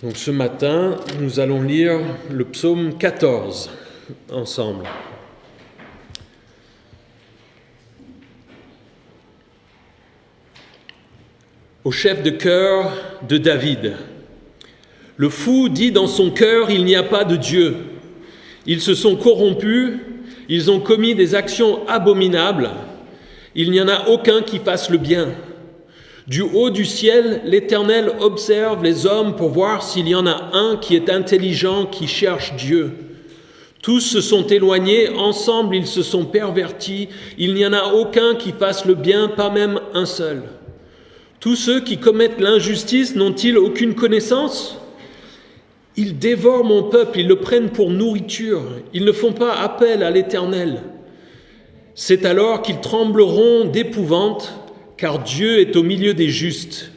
Donc ce matin, nous allons lire le psaume 14 ensemble. Au chef de chœur de David. Le fou dit dans son cœur, il n'y a pas de Dieu. Ils se sont corrompus, ils ont commis des actions abominables. Il n'y en a aucun qui fasse le bien. Du haut du ciel, l'Éternel observe les hommes pour voir s'il y en a un qui est intelligent, qui cherche Dieu. Tous se sont éloignés, ensemble ils se sont pervertis. Il n'y en a aucun qui fasse le bien, pas même un seul. Tous ceux qui commettent l'injustice n'ont-ils aucune connaissance ? Ils dévorent mon peuple, ils le prennent pour nourriture. Ils ne font pas appel à l'Éternel. C'est alors qu'ils trembleront d'épouvante, car Dieu est au milieu des justes.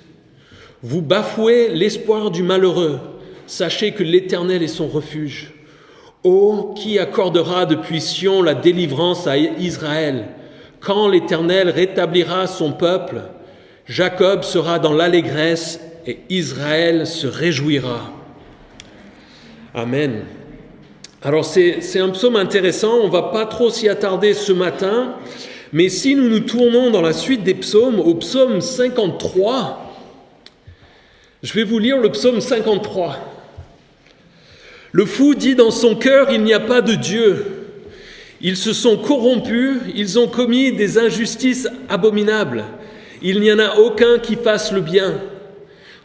Vous bafouez l'espoir du malheureux. Sachez que l'Éternel est son refuge. Oh, qui accordera depuis Sion la délivrance à Israël ? Quand l'Éternel rétablira son peuple, Jacob sera dans l'allégresse et Israël se réjouira. Amen. Alors c'est un psaume intéressant, on ne va pas trop s'y attarder ce matin, mais si nous nous tournons dans la suite des psaumes, au psaume 53, je vais vous lire le psaume 53. Le fou dit dans son cœur, il n'y a pas de Dieu. Ils se sont corrompus, ils ont commis des injustices abominables. Il n'y en a aucun qui fasse le bien.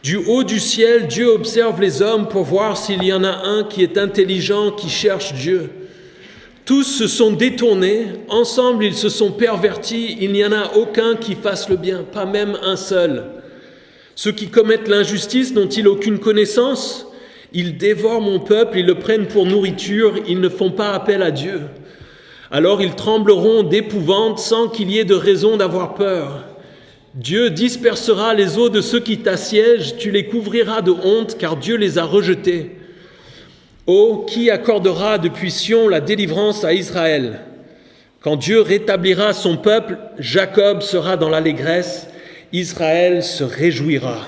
Du haut du ciel, Dieu observe les hommes pour voir s'il y en a un qui est intelligent, qui cherche Dieu. Tous se sont détournés, ensemble ils se sont pervertis, il n'y en a aucun qui fasse le bien, pas même un seul. Ceux qui commettent l'injustice n'ont-ils aucune connaissance ? Ils dévorent mon peuple, ils le prennent pour nourriture, ils ne font pas appel à Dieu. Alors ils trembleront d'épouvante sans qu'il y ait de raison d'avoir peur. Dieu dispersera les eaux de ceux qui t'assiègent, tu les couvriras de honte, car Dieu les a rejetés. Oh, qui accordera depuis Sion la délivrance à Israël ? Quand Dieu rétablira son peuple, Jacob sera dans l'allégresse, Israël se réjouira.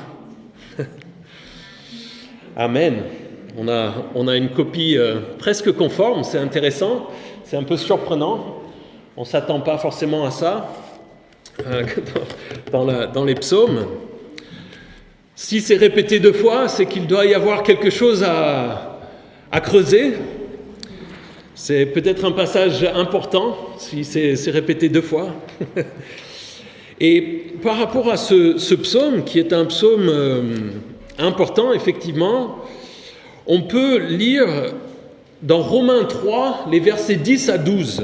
Amen. On a une copie presque conforme, c'est intéressant, c'est un peu surprenant. On ne s'attend pas forcément à ça dans les psaumes. Si c'est répété 2 fois, c'est qu'il doit y avoir quelque chose à creuser. C'est peut-être un passage important, si c'est répété 2 fois. Et par rapport à ce psaume, qui est un psaume important, effectivement, on peut lire dans Romains 3, les versets 10 à 12.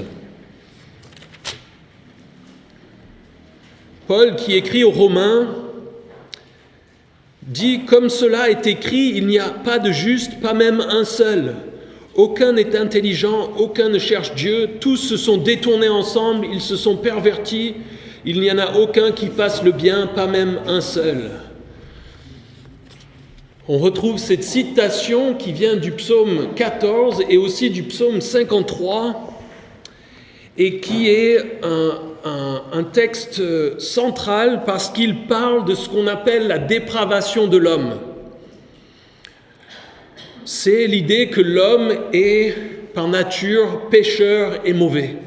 Paul, qui écrit aux Romains, dit « Comme cela est écrit, il n'y a pas de juste, pas même un seul. Aucun n'est intelligent, aucun ne cherche Dieu. Tous se sont détournés ensemble, ils se sont pervertis. Il n'y en a aucun qui fasse le bien, pas même un seul. » On retrouve cette citation qui vient du psaume 14 et aussi du psaume 53 et qui est un texte central parce qu'il parle de ce qu'on appelle la dépravation de l'homme. C'est l'idée que l'homme est par nature pécheur et mauvais.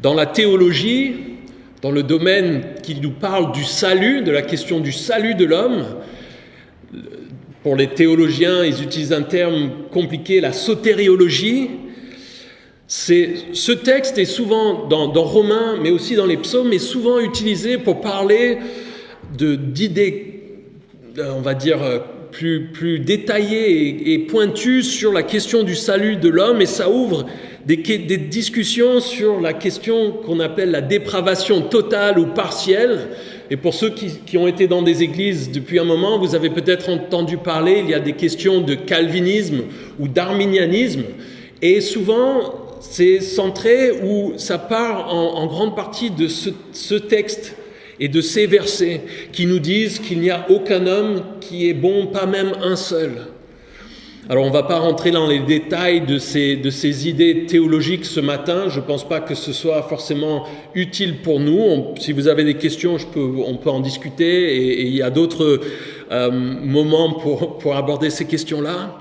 Dans la théologie, dans le domaine qui nous parle du salut, de la question du salut de l'homme, pour les théologiens, ils utilisent un terme compliqué, la sotériologie. Ce texte est souvent, dans Romains, mais aussi dans les psaumes, est souvent utilisé pour parler d'idées, on va dire, plus détaillées et pointues sur la question du salut de l'homme, et ça ouvre des discussions sur la question qu'on appelle la dépravation totale ou partielle. Et pour ceux qui ont été dans des églises depuis un moment, vous avez peut-être entendu parler, il y a des questions de calvinisme ou d'arminianisme, et souvent c'est centré ou ça part en grande partie de ce texte et de ces versets qui nous disent qu'il n'y a aucun homme qui est bon, pas même un seul. Alors on ne va pas rentrer dans les détails de ces idées théologiques ce matin, je ne pense pas que ce soit forcément utile pour nous. Si vous avez des questions, on peut en discuter et il y a d'autres moments pour aborder ces questions-là.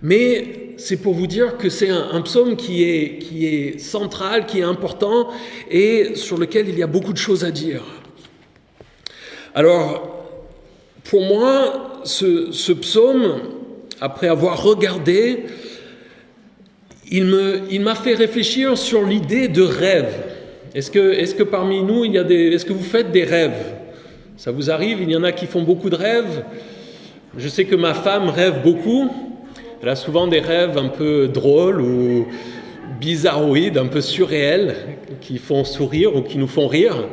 Mais c'est pour vous dire que c'est un psaume qui est central, qui est important et sur lequel il y a beaucoup de choses à dire. Alors, pour moi, ce psaume, après avoir regardé, il m'a fait réfléchir sur l'idée de rêve. Est-ce que parmi nous, est-ce que vous faites des rêves? Ça vous arrive? Il y en a qui font beaucoup de rêves. Je sais que ma femme rêve beaucoup. Elle a souvent des rêves un peu drôles ou bizarroïdes, un peu surréels, qui font sourire ou qui nous font rire.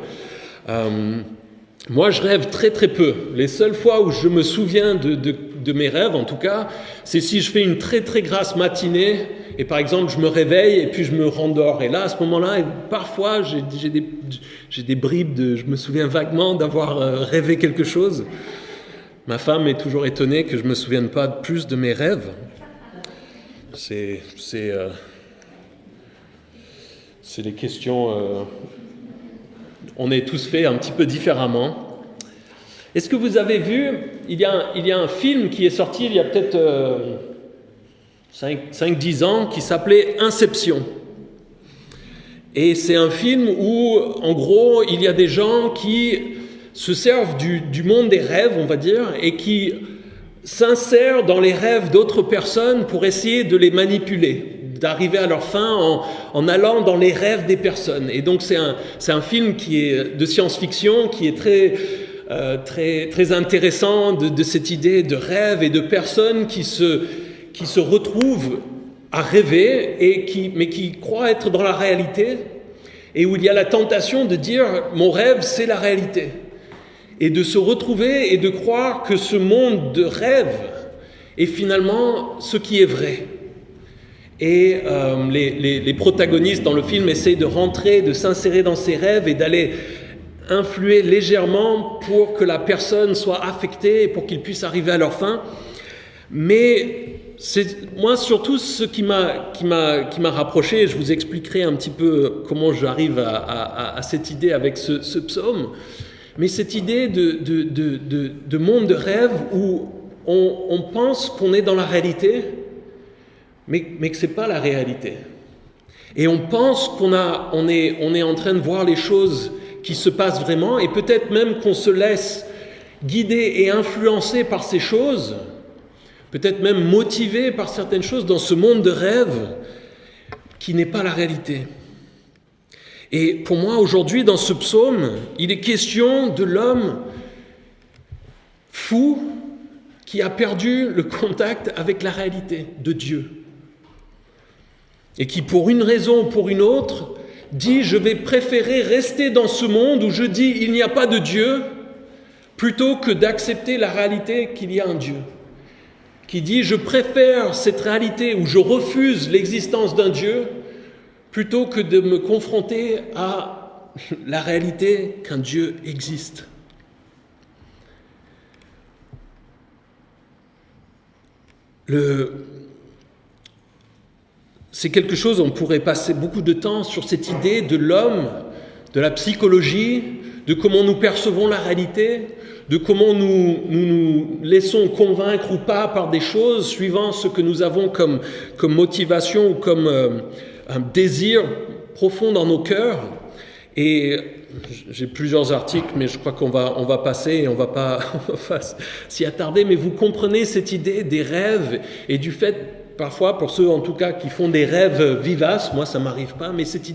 Moi, je rêve très très peu. Les seules fois où je me souviens de mes rêves, en tout cas, c'est si je fais une très très grasse matinée et par exemple je me réveille et puis je me rendors. Et là, à ce moment-là, parfois j'ai des bribes je me souviens vaguement d'avoir rêvé quelque chose. Ma femme est toujours étonnée que je me souvienne pas plus de mes rêves. C'est des questions. On est tous faits un petit peu différemment. Est-ce que vous avez vu, il y a un film qui est sorti il y a peut-être 5-10 ans qui s'appelait Inception. Et c'est un film où, en gros, il y a des gens qui se servent du monde des rêves, on va dire, et qui s'insèrent dans les rêves d'autres personnes pour essayer de les manipuler, d'arriver à leur fin en allant dans les rêves des personnes. Et donc c'est un film qui est de science-fiction, qui est très intéressant de cette idée de rêve et de personnes qui se retrouvent à rêver mais qui croient être dans la réalité et où il y a la tentation de dire « mon rêve, c'est la réalité ». Et de se retrouver et de croire que ce monde de rêve est finalement ce qui est vrai. Et les protagonistes dans le film essayent de rentrer, de s'insérer dans ces rêves et d'aller influer légèrement pour que la personne soit affectée et pour qu'ils puissent arriver à leur fin. Mais moi, surtout, ce qui m'a rapproché, et je vous expliquerai un petit peu comment j'arrive à cette idée avec ce psaume, mais cette idée de monde de rêve où on pense qu'on est dans la réalité, mais que ce n'est pas la réalité. Et on pense qu'on est en train de voir les choses qui se passent vraiment, et peut-être même qu'on se laisse guider et influencer par ces choses, peut-être même motivé par certaines choses dans ce monde de rêve qui n'est pas la réalité. Et pour moi, aujourd'hui, dans ce psaume, il est question de l'homme fou qui a perdu le contact avec la réalité de Dieu. Et qui, pour une raison ou pour une autre, dit « je vais préférer rester dans ce monde où je dis il n'y a pas de Dieu » plutôt que d'accepter la réalité qu'il y a un Dieu. Qui dit « je préfère cette réalité où je refuse l'existence d'un Dieu » plutôt que de me confronter à la réalité qu'un Dieu existe. C'est quelque chose, on pourrait passer beaucoup de temps sur cette idée de l'homme, de la psychologie, de comment nous percevons la réalité, de comment nous laissons convaincre ou pas par des choses suivant ce que nous avons comme motivation ou comme un désir profond dans nos cœurs. Et j'ai plusieurs articles, mais je crois qu'on va passer et on va pas s'y attarder. Mais vous comprenez cette idée des rêves et du fait, parfois, pour ceux en tout cas qui font des rêves vivaces, moi ça m'arrive pas, mais cette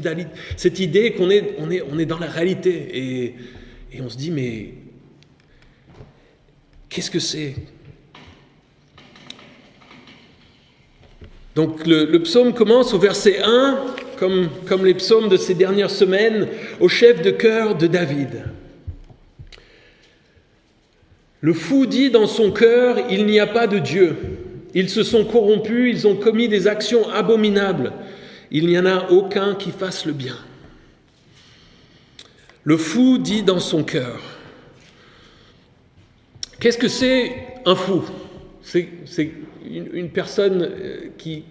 idée qu'on est dans la réalité et on se dit mais qu'est-ce que c'est ? Donc le psaume commence au verset 1, comme les psaumes de ces dernières semaines, au chef de chœur de David. Le fou dit dans son cœur, il n'y a pas de Dieu. Ils se sont corrompus, ils ont commis des actions abominables. Il n'y en a aucun qui fasse le bien. Le fou dit dans son cœur. Qu'est-ce que c'est un fou ? c'est une personne qui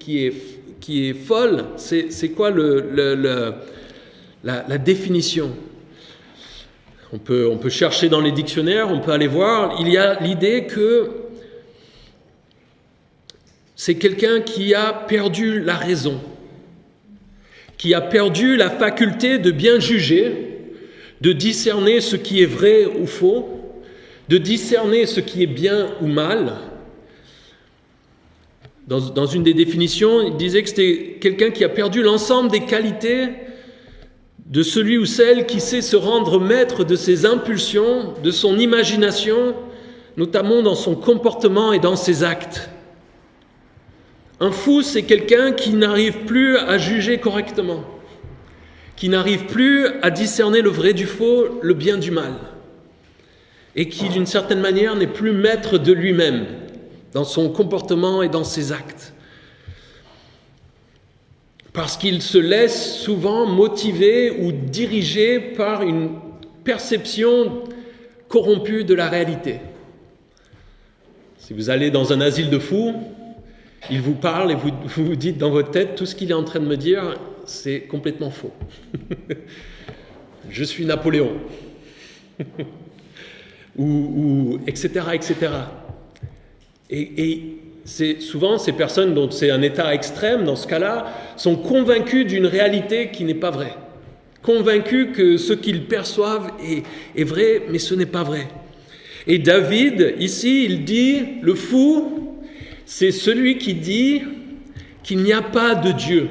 est folle. C'est quoi la définition? On peut chercher dans les dictionnaires, on peut aller voir. Il y a l'idée que c'est quelqu'un qui a perdu la raison, qui a perdu la faculté de bien juger, de discerner ce qui est vrai ou faux, de discerner ce qui est bien ou mal. Dans une des définitions, il disait que c'était quelqu'un qui a perdu l'ensemble des qualités de celui ou celle qui sait se rendre maître de ses impulsions, de son imagination, notamment dans son comportement et dans ses actes. Un fou, c'est quelqu'un qui n'arrive plus à juger correctement, qui n'arrive plus à discerner le vrai du faux, le bien du mal, et qui, d'une certaine manière, n'est plus maître de lui-même dans son comportement et dans ses actes. Parce qu'il se laisse souvent motiver ou diriger par une perception corrompue de la réalité. Si vous allez dans un asile de fous, il vous parle et vous vous dites dans votre tête, tout ce qu'il est en train de me dire, c'est complètement faux. Je suis Napoléon. ou etc., etc. Et c'est souvent ces personnes dont c'est un état extrême, dans ce cas-là, sont convaincus d'une réalité qui n'est pas vraie. Convaincus que ce qu'ils perçoivent est vrai, mais ce n'est pas vrai. Et David, ici, il dit, le fou, c'est celui qui dit qu'il n'y a pas de Dieu.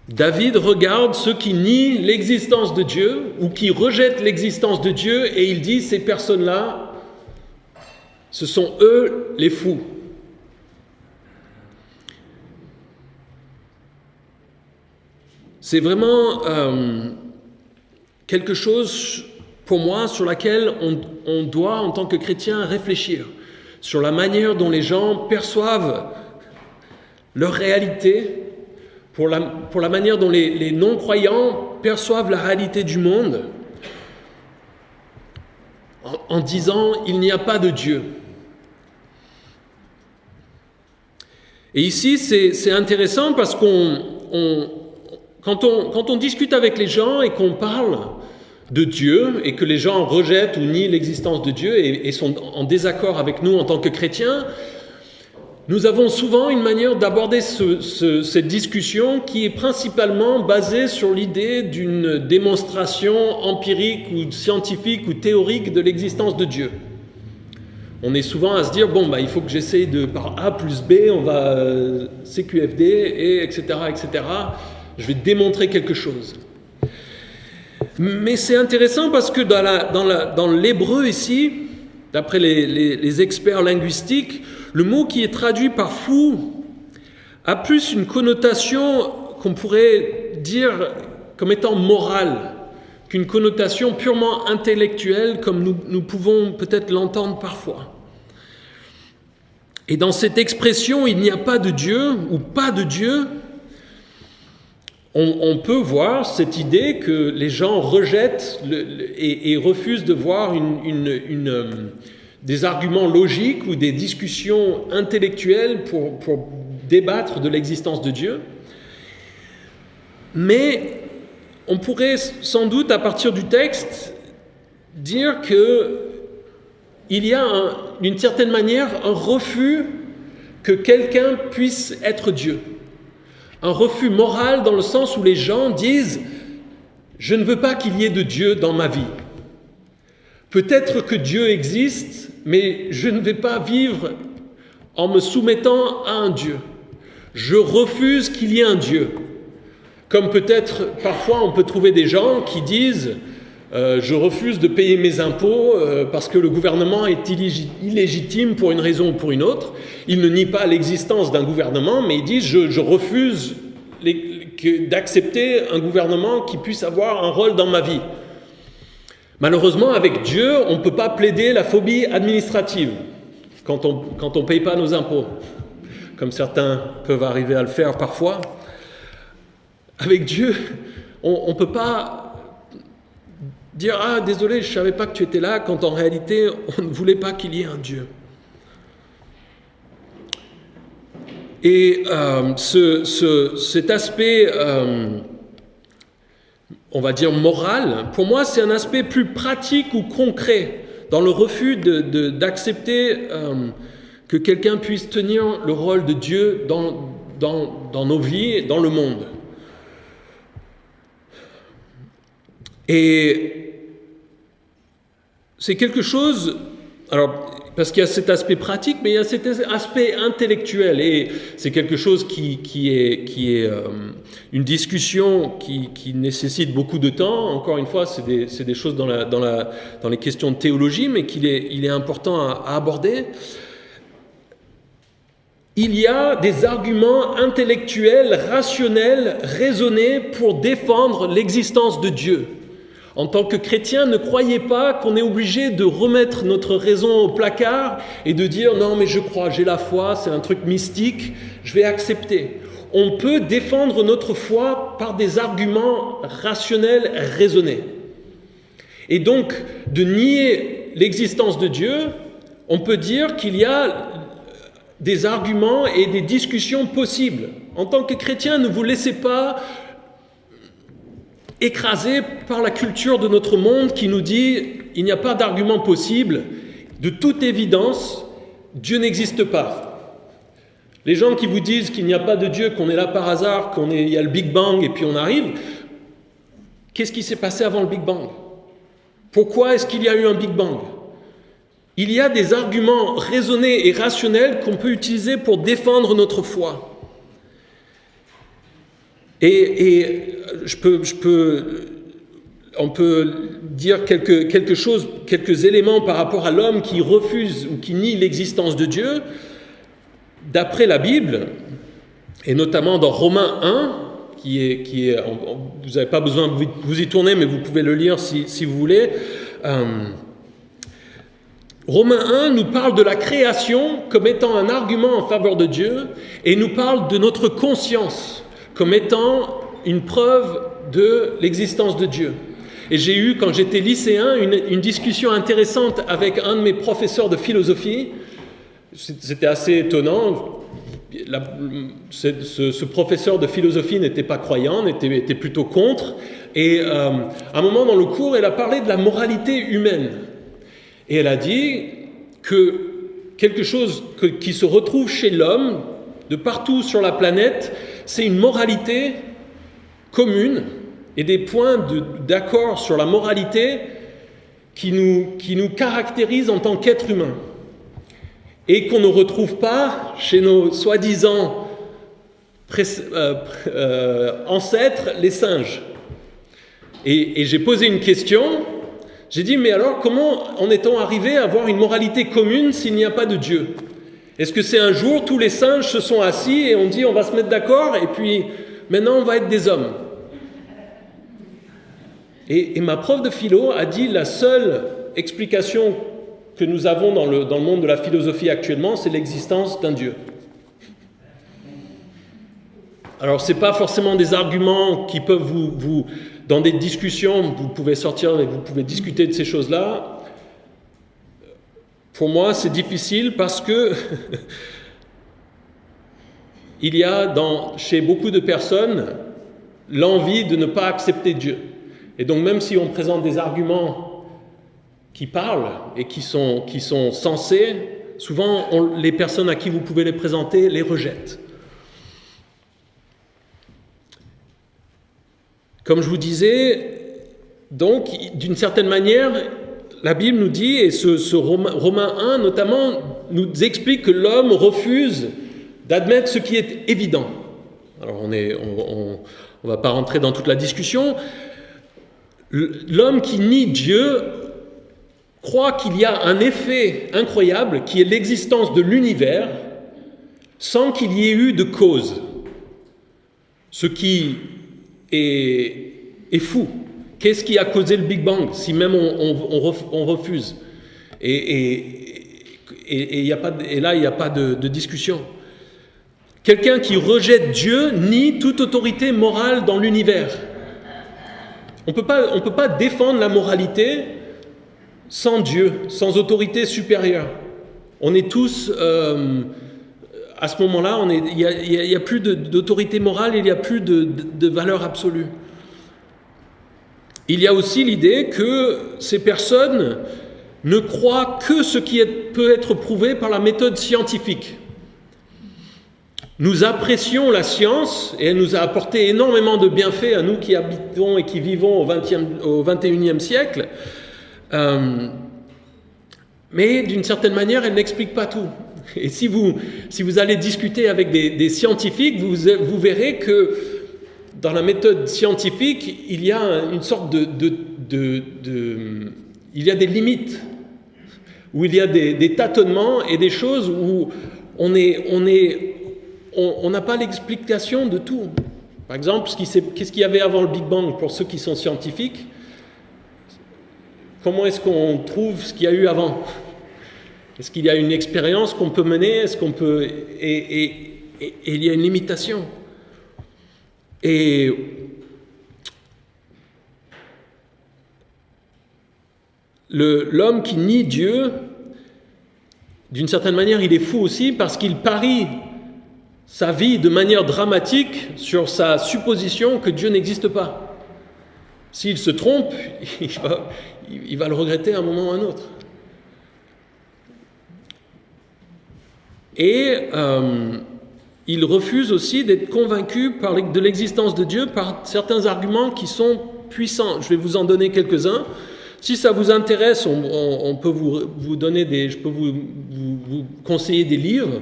David regarde ceux qui nient l'existence de Dieu ou qui rejettent l'existence de Dieu et il dit, ces personnes-là, ce sont eux les fous. C'est vraiment quelque chose, pour moi, sur laquelle on doit, en tant que chrétien, réfléchir. Sur la manière dont les gens perçoivent leur réalité, pour la manière dont les non-croyants perçoivent la réalité du monde, en disant « il n'y a pas de Dieu ». Et ici, c'est intéressant parce quand on discute avec les gens et qu'on parle de Dieu et que les gens rejettent ou nient l'existence de Dieu et sont en désaccord avec nous en tant que chrétiens, nous avons souvent une manière d'aborder cette discussion qui est principalement basée sur l'idée d'une démonstration empirique ou scientifique ou théorique de l'existence de Dieu. On est souvent à se dire, il faut que j'essaye par A plus B, on va CQFD, et etc., etc. Je vais démontrer quelque chose. Mais c'est intéressant parce que dans l'hébreu ici, d'après les experts linguistiques, le mot qui est traduit par fou a plus une connotation qu'on pourrait dire comme étant morale qu'une connotation purement intellectuelle comme nous pouvons peut-être l'entendre parfois. Et dans cette expression « il n'y a pas de Dieu » ou « pas de Dieu », on peut voir cette idée que les gens rejettent et refusent de voir des arguments logiques ou des discussions intellectuelles pour débattre de l'existence de Dieu. Mais on pourrait sans doute, à partir du texte, dire qu'il y a d'une certaine manière un refus que quelqu'un puisse être Dieu. Un refus moral dans le sens où les gens disent « je ne veux pas qu'il y ait de Dieu dans ma vie ». Peut-être que Dieu existe, mais je ne vais pas vivre en me soumettant à un Dieu. Je refuse qu'il y ait un Dieu. Comme peut-être, parfois, on peut trouver des gens qui disent je refuse de payer mes impôts parce que le gouvernement est illégitime pour une raison ou pour une autre. Ils ne nient pas l'existence d'un gouvernement, mais ils disent je refuse d'accepter un gouvernement qui puisse avoir un rôle dans ma vie. Malheureusement, avec Dieu, on ne peut pas plaider la phobie administrative quand on ne paye pas nos impôts, comme certains peuvent arriver à le faire parfois. Avec Dieu, on ne peut pas Dire « Ah, désolé, je ne savais pas que tu étais là », quand en réalité, on ne voulait pas qu'il y ait un Dieu. Et cet aspect, on va dire moral, pour moi, c'est un aspect plus pratique ou concret dans le refus d'accepter que quelqu'un puisse tenir le rôle de Dieu dans nos vies, dans le monde. Et c'est quelque chose, alors parce qu'il y a cet aspect pratique, mais il y a cet aspect intellectuel, et c'est quelque chose qui est une discussion qui nécessite beaucoup de temps. Encore une fois, c'est des choses dans les questions de théologie, mais il est important à aborder. Il y a des arguments intellectuels, rationnels, raisonnés pour défendre l'existence de Dieu. En tant que chrétien, ne croyez pas qu'on est obligé de remettre notre raison au placard et de dire « Non, mais je crois, j'ai la foi, c'est un truc mystique, je vais accepter ». On peut défendre notre foi par des arguments rationnels, raisonnés. Et donc, de nier l'existence de Dieu, on peut dire qu'il y a des arguments et des discussions possibles. En tant que chrétien, ne vous laissez pas écrasé par la culture de notre monde qui nous dit « il n'y a pas d'argument possible, de toute évidence, Dieu n'existe pas ». Les gens qui vous disent qu'il n'y a pas de Dieu, qu'on est là par hasard, il y a le Big Bang et puis on arrive, qu'est-ce qui s'est passé avant le Big Bang? Pourquoi est-ce qu'il y a eu un Big Bang? Il y a des arguments raisonnés et rationnels qu'on peut utiliser pour défendre notre foi. Et on peut dire quelques éléments par rapport à l'homme qui refuse ou qui nie l'existence de Dieu. D'après la Bible, et notamment dans Romains 1, vous n'avez pas besoin de vous y tourner, mais vous pouvez le lire si vous voulez. Romains 1 nous parle de la création comme étant un argument en faveur de Dieu et nous parle de notre conscience comme étant une preuve de l'existence de Dieu. Et j'ai eu, quand j'étais lycéen, une discussion intéressante avec un de mes professeurs de philosophie. C'était assez étonnant. Ce professeur de philosophie n'était pas croyant, était plutôt contre. Et à un moment dans le cours, elle a parlé de la moralité humaine. Et elle a dit que quelque chose qui se retrouve chez l'homme, de partout sur la planète, c'est une moralité commune et des points d'accord sur la moralité qui nous caractérisent en tant qu'êtres humains et qu'on ne retrouve pas chez nos soi-disant ancêtres, les singes. Et j'ai posé une question, j'ai dit, mais alors comment en est-on arrivé à avoir une moralité commune s'il n'y a pas de Dieu ? Est-ce que c'est un jour, tous les singes se sont assis et on dit on va se mettre d'accord et puis maintenant on va être des hommes? Et ma prof de philo a dit la seule explication que nous avons dans le monde de la philosophie actuellement, c'est l'existence d'un Dieu. Alors ce n'est pas forcément des arguments qui peuvent vous dans des discussions, vous pouvez sortir et vous pouvez discuter de ces choses-là. Pour moi, c'est difficile parce que il y a chez beaucoup de personnes l'envie de ne pas accepter Dieu. Et donc même si on présente des arguments qui parlent et qui sont sensés, souvent les personnes à qui vous pouvez les présenter les rejettent. Comme je vous disais, donc d'une certaine manière, la Bible nous dit, et ce Romains 1 notamment, nous explique que l'homme refuse d'admettre ce qui est évident. Alors on va pas rentrer dans toute la discussion. L'homme qui nie Dieu croit qu'il y a un effet incroyable qui est l'existence de l'univers sans qu'il y ait eu de cause. Ce qui est fou. Qu'est-ce qui a causé le Big Bang si même on refuse? Et là, il n'y a pas de discussion. Quelqu'un qui rejette Dieu nie toute autorité morale dans l'univers. On peut pas défendre la moralité sans Dieu, sans autorité supérieure. On est tous, à ce moment-là, il y a plus d'autorité morale, il n'y a plus de valeur absolue. Il y a aussi l'idée que ces personnes ne croient que ce qui peut être prouvé par la méthode scientifique. Nous apprécions la science et elle nous a apporté énormément de bienfaits à nous qui habitons et qui vivons au XXIe siècle. Mais d'une certaine manière, elle n'explique pas tout. Et si vous allez discuter avec des scientifiques, vous verrez que dans la méthode scientifique, il y a une sorte il y a des limites, où il y a des tâtonnements et des choses où on n'a pas l'explication de tout. Par exemple, qu'est-ce qu'il y avait avant le Big Bang pour ceux qui sont scientifiques? Comment est-ce qu'on trouve ce qu'il y a eu avant? Est-ce qu'il y a une expérience qu'on peut mener? Est-ce qu'on peut... Et il y a une limitation. Et l'homme qui nie Dieu, d'une certaine manière, il est fou aussi parce qu'il parie sa vie de manière dramatique sur sa supposition que Dieu n'existe pas. S'il se trompe, il va le regretter à un moment ou à un autre. Et il refuse aussi d'être convaincu de l'existence de Dieu par certains arguments qui sont puissants. Je vais vous en donner quelques-uns. Si ça vous intéresse, on peut vous donner je peux vous conseiller des livres.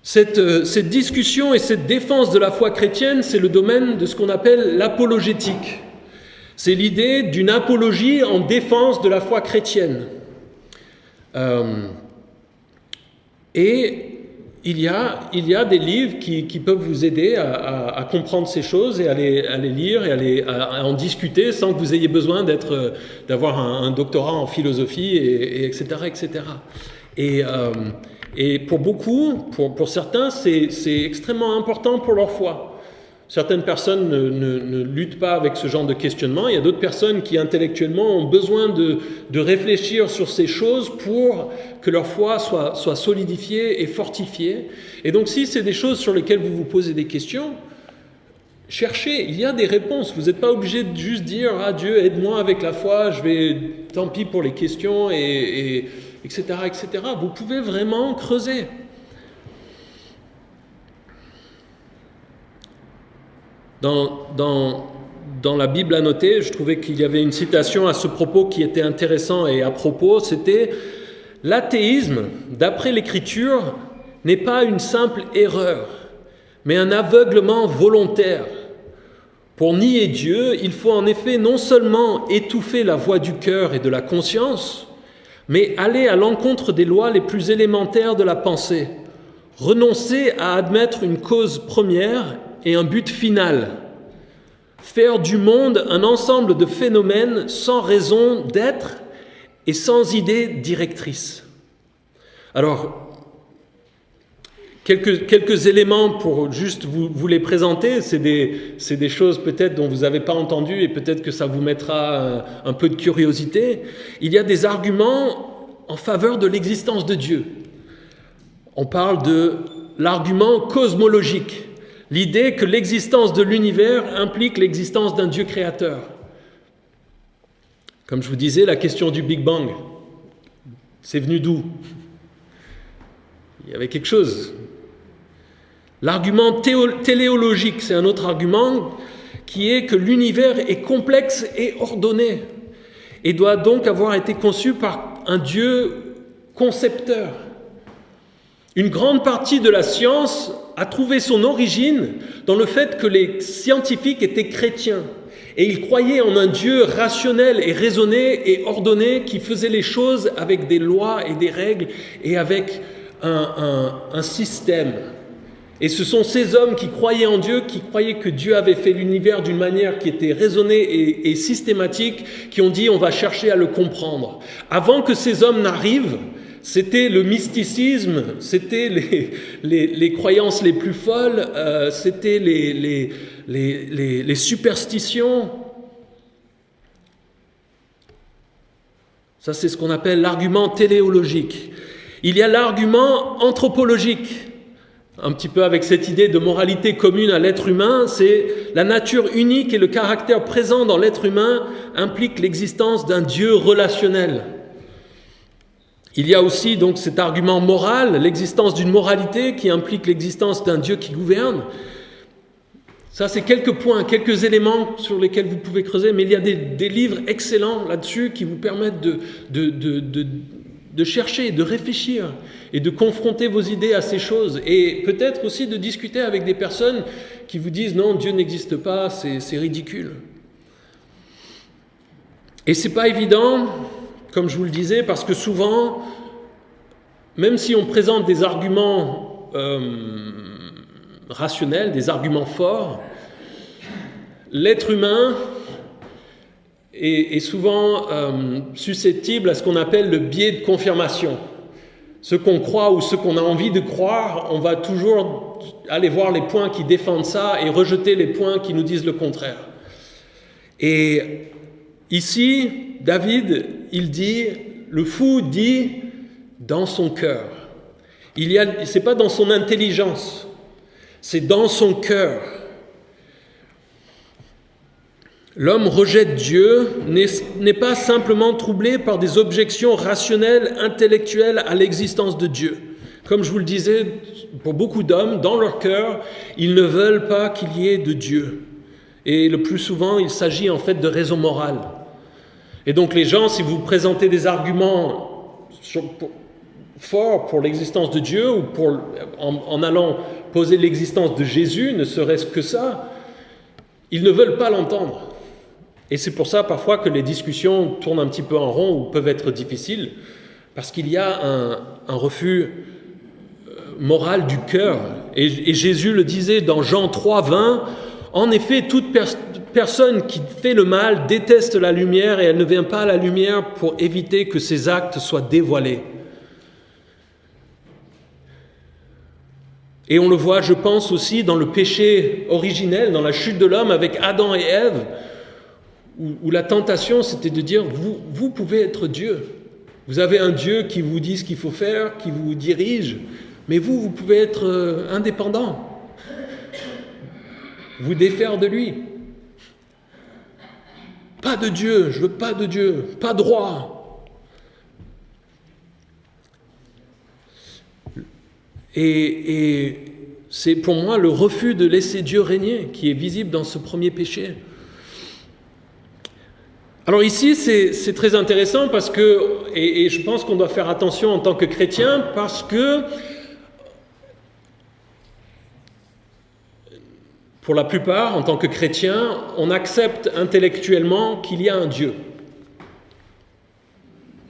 Cette discussion et cette défense de la foi chrétienne, c'est le domaine de ce qu'on appelle l'apologétique. C'est l'idée d'une apologie en défense de la foi chrétienne. Et il y a des livres qui peuvent vous aider à comprendre ces choses et à les lire et à en discuter sans que vous ayez besoin d'avoir un doctorat en philosophie, etc., etc. Et pour beaucoup, pour certains, c'est extrêmement important pour leur foi. Certaines personnes ne luttent pas avec ce genre de questionnement. Il y a d'autres personnes qui intellectuellement ont besoin de réfléchir sur ces choses pour que leur foi soit solidifiée et fortifiée. Et donc si c'est des choses sur lesquelles vous vous posez des questions, cherchez, il y a des réponses. Vous n'êtes pas obligé de juste dire « Ah Dieu, aide-moi avec la foi, tant pis pour les questions, etc., etc. » Vous pouvez vraiment creuser. Dans la Bible annotée, je trouvais qu'il y avait une citation à ce propos qui était intéressante et à propos, c'était « L'athéisme, d'après l'Écriture, n'est pas une simple erreur, mais un aveuglement volontaire. Pour nier Dieu, il faut en effet non seulement étouffer la voix du cœur et de la conscience, mais aller à l'encontre des lois les plus élémentaires de la pensée, renoncer à admettre une cause première et un but final, faire du monde un ensemble de phénomènes sans raison d'être et sans idée directrice. » Alors, quelques éléments pour juste vous les présenter, c'est des choses peut-être dont vous n'avez pas entendu et peut-être que ça vous mettra un peu de curiosité. Il y a des arguments en faveur de l'existence de Dieu. On parle de l'argument cosmologique, l'idée que l'existence de l'univers implique l'existence d'un Dieu créateur. Comme je vous disais, la question du Big Bang, c'est venu d'où? Il y avait quelque chose. L'argument téléologique, c'est un autre argument qui est que l'univers est complexe et ordonné et doit donc avoir été conçu par un Dieu concepteur. Une grande partie de la science a trouvé son origine dans le fait que les scientifiques étaient chrétiens et ils croyaient en un Dieu rationnel et raisonné et ordonné qui faisait les choses avec des lois et des règles et avec un système. Et ce sont ces hommes qui croyaient en Dieu, qui croyaient que Dieu avait fait l'univers d'une manière qui était raisonnée et systématique, qui ont dit on va chercher à le comprendre. Avant que ces hommes n'arrivent, c'était le mysticisme, c'était les croyances les plus folles, c'était les superstitions, Ça, c'est ce qu'on appelle l'argument téléologique. Il y a l'argument anthropologique, un petit peu avec cette idée de moralité commune à l'être humain. C'est la nature unique et le caractère présent dans l'être humain implique l'existence d'un Dieu relationnel. Il y a aussi donc cet argument moral, l'existence d'une moralité qui implique l'existence d'un Dieu qui gouverne. Ça, c'est quelques points, quelques éléments sur lesquels vous pouvez creuser, mais il y a des livres excellents là-dessus qui vous permettent de chercher, de réfléchir et de confronter vos idées à ces choses. Et peut-être aussi de discuter avec des personnes qui vous disent « Non, Dieu n'existe pas, c'est ridicule ». Et c'est pas évident, comme je vous le disais, parce que souvent, même si on présente des arguments rationnels, des arguments forts, l'être humain est souvent susceptible à ce qu'on appelle le biais de confirmation. Ce qu'on croit ou ce qu'on a envie de croire, on va toujours aller voir les points qui défendent ça et rejeter les points qui nous disent le contraire. Et ici, David, il dit, le fou dit dans son cœur. C'est pas dans son intelligence, c'est dans son cœur. L'homme rejette Dieu, n'est pas simplement troublé par des objections rationnelles, intellectuelles à l'existence de Dieu. Comme je vous le disais, pour beaucoup d'hommes, dans leur cœur, ils ne veulent pas qu'il y ait de Dieu. Et le plus souvent, il s'agit en fait de raisons morales. Et donc les gens, si vous présentez des arguments forts pour l'existence de Dieu, ou en allant poser l'existence de Jésus, ne serait-ce que ça, ils ne veulent pas l'entendre. Et c'est pour ça parfois que les discussions tournent un petit peu en rond ou peuvent être difficiles, parce qu'il y a un refus moral du cœur. Et Jésus le disait dans Jean 3, 20, « En effet, toute personne qui fait le mal déteste la lumière et elle ne vient pas à la lumière pour éviter que ses actes soient dévoilés. » Et on le voit, je pense, aussi dans le péché originel, dans la chute de l'homme avec Adam et Ève, où la tentation, c'était de dire, vous pouvez être Dieu. Vous avez un Dieu qui vous dit ce qu'il faut faire, qui vous dirige, mais vous pouvez être indépendant. Vous défaire de lui. Pas de Dieu, je veux pas de Dieu, pas droit. Et c'est pour moi le refus de laisser Dieu régner qui est visible dans ce premier péché. Alors ici, c'est très intéressant parce que, et je pense qu'on doit faire attention en tant que chrétien, parce que pour la plupart, en tant que chrétien, on accepte intellectuellement qu'il y a un Dieu.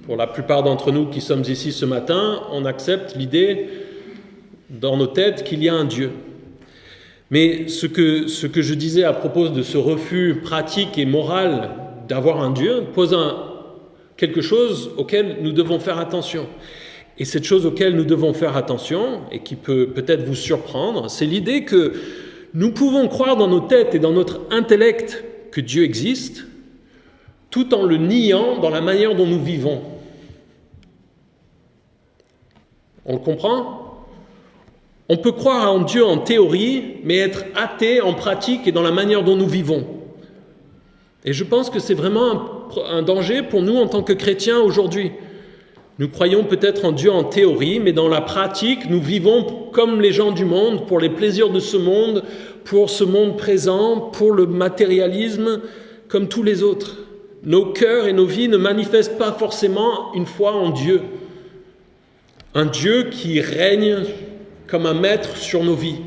Pour la plupart d'entre nous qui sommes ici ce matin, on accepte l'idée dans nos têtes qu'il y a un Dieu. Mais ce que je disais à propos de ce refus pratique et moral d'avoir un Dieu pose quelque chose auquel nous devons faire attention. Et cette chose auquel nous devons faire attention, et qui peut peut-être vous surprendre, c'est l'idée que nous pouvons croire dans nos têtes et dans notre intellect que Dieu existe, tout en le niant dans la manière dont nous vivons. On le comprend ? On peut croire en Dieu en théorie, mais être athée en pratique et dans la manière dont nous vivons. Et je pense que c'est vraiment un danger pour nous en tant que chrétiens aujourd'hui. Nous croyons peut-être en Dieu en théorie, mais dans la pratique, nous vivons comme les gens du monde, pour les plaisirs de ce monde, pour ce monde présent, pour le matérialisme, comme tous les autres. Nos cœurs et nos vies ne manifestent pas forcément une foi en Dieu. Un Dieu qui règne comme un maître sur nos vies.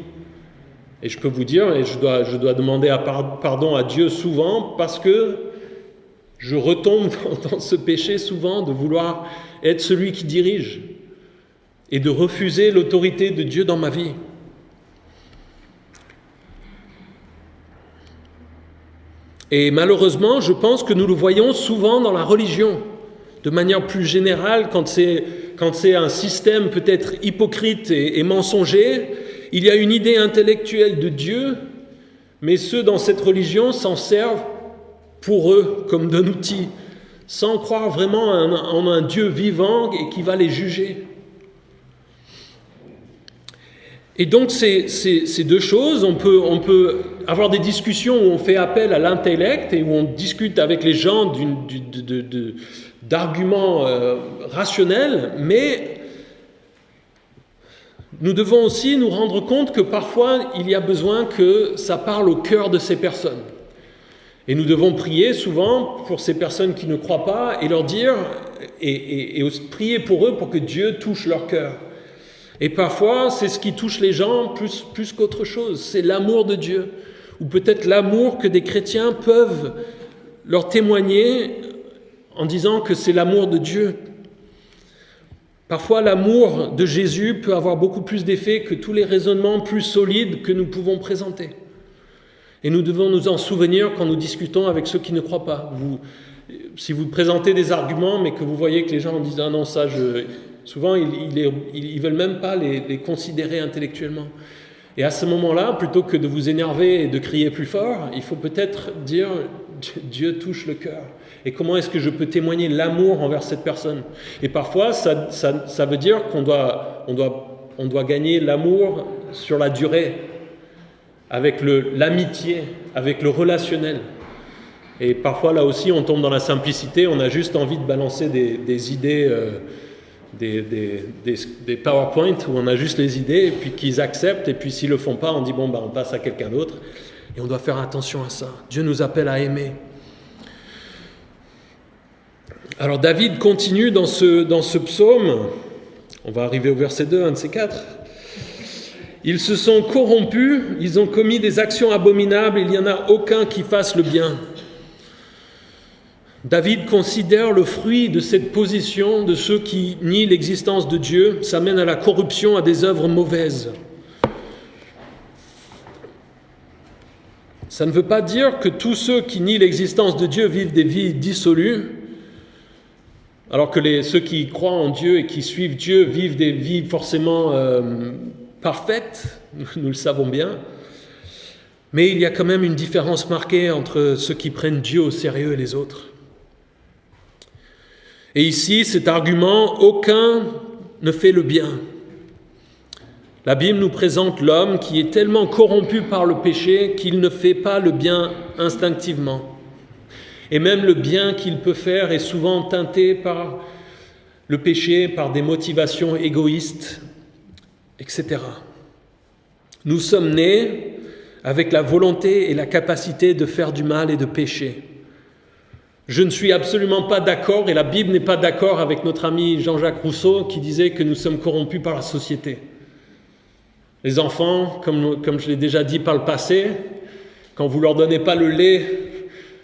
Et je peux vous dire, et je dois demander pardon à Dieu souvent, parce que je retombe dans ce péché souvent de vouloir être celui qui dirige et de refuser l'autorité de Dieu dans ma vie. Et malheureusement, je pense que nous le voyons souvent dans la religion, de manière plus générale, quand c'est un système peut-être hypocrite et mensonger. Il y a une idée intellectuelle de Dieu, mais ceux dans cette religion s'en servent pour eux comme d'un outil. sans croire vraiment en un Dieu vivant et qui va les juger. Et donc ces deux choses, on peut avoir des discussions où on fait appel à l'intellect et où on discute avec les gens d'arguments rationnels, mais nous devons aussi nous rendre compte que parfois il y a besoin que ça parle au cœur de ces personnes. Et nous devons prier souvent pour ces personnes qui ne croient pas et leur dire, et prier pour eux pour que Dieu touche leur cœur. Et parfois, c'est ce qui touche les gens plus qu'autre chose. C'est l'amour de Dieu. Ou peut-être l'amour que des chrétiens peuvent leur témoigner en disant que c'est l'amour de Dieu. Parfois, l'amour de Jésus peut avoir beaucoup plus d'effet que tous les raisonnements plus solides que nous pouvons présenter. Et nous devons nous en souvenir quand nous discutons avec ceux qui ne croient pas. Si vous présentez des arguments, mais que vous voyez que les gens disent « Ah non, ça, souvent, ils veulent même pas les considérer intellectuellement. Et à ce moment-là, plutôt que de vous énerver et de crier plus fort, il faut peut-être dire « Dieu touche le cœur ». Et comment est-ce que je peux témoigner l'amour envers cette personne? Et parfois, ça veut dire qu'on doit gagner l'amour sur la durée, avec l'amitié, avec le relationnel. Et parfois, là aussi, on tombe dans la simplicité, on a juste envie de balancer des idées, des PowerPoint où on a juste les idées, et puis qu'ils acceptent, et puis s'ils ne le font pas, on dit on passe à quelqu'un d'autre. Et on doit faire attention à ça. Dieu nous appelle à aimer. Alors David continue dans ce psaume, on va arriver au verset 2, un de ces quatre. Ils se sont corrompus, ils ont commis des actions abominables, il n'y en a aucun qui fasse le bien. David considère le fruit de cette position de ceux qui nient l'existence de Dieu, ça mène à la corruption, à des œuvres mauvaises. Ça ne veut pas dire que tous ceux qui nient l'existence de Dieu vivent des vies dissolues, alors que ceux qui croient en Dieu et qui suivent Dieu vivent des vies forcément parfaites, nous le savons bien. Mais il y a quand même une différence marquée entre ceux qui prennent Dieu au sérieux et les autres. Et ici, cet argument, aucun ne fait le bien. La Bible nous présente l'homme qui est tellement corrompu par le péché qu'il ne fait pas le bien instinctivement. Et même le bien qu'il peut faire est souvent teinté par le péché, par des motivations égoïstes, etc. Nous sommes nés avec la volonté et la capacité de faire du mal et de pécher. Je ne suis absolument pas d'accord, et la Bible n'est pas d'accord avec notre ami Jean-Jacques Rousseau qui disait que nous sommes corrompus par la société. Les enfants, comme je l'ai déjà dit par le passé, quand vous ne leur donnez pas le lait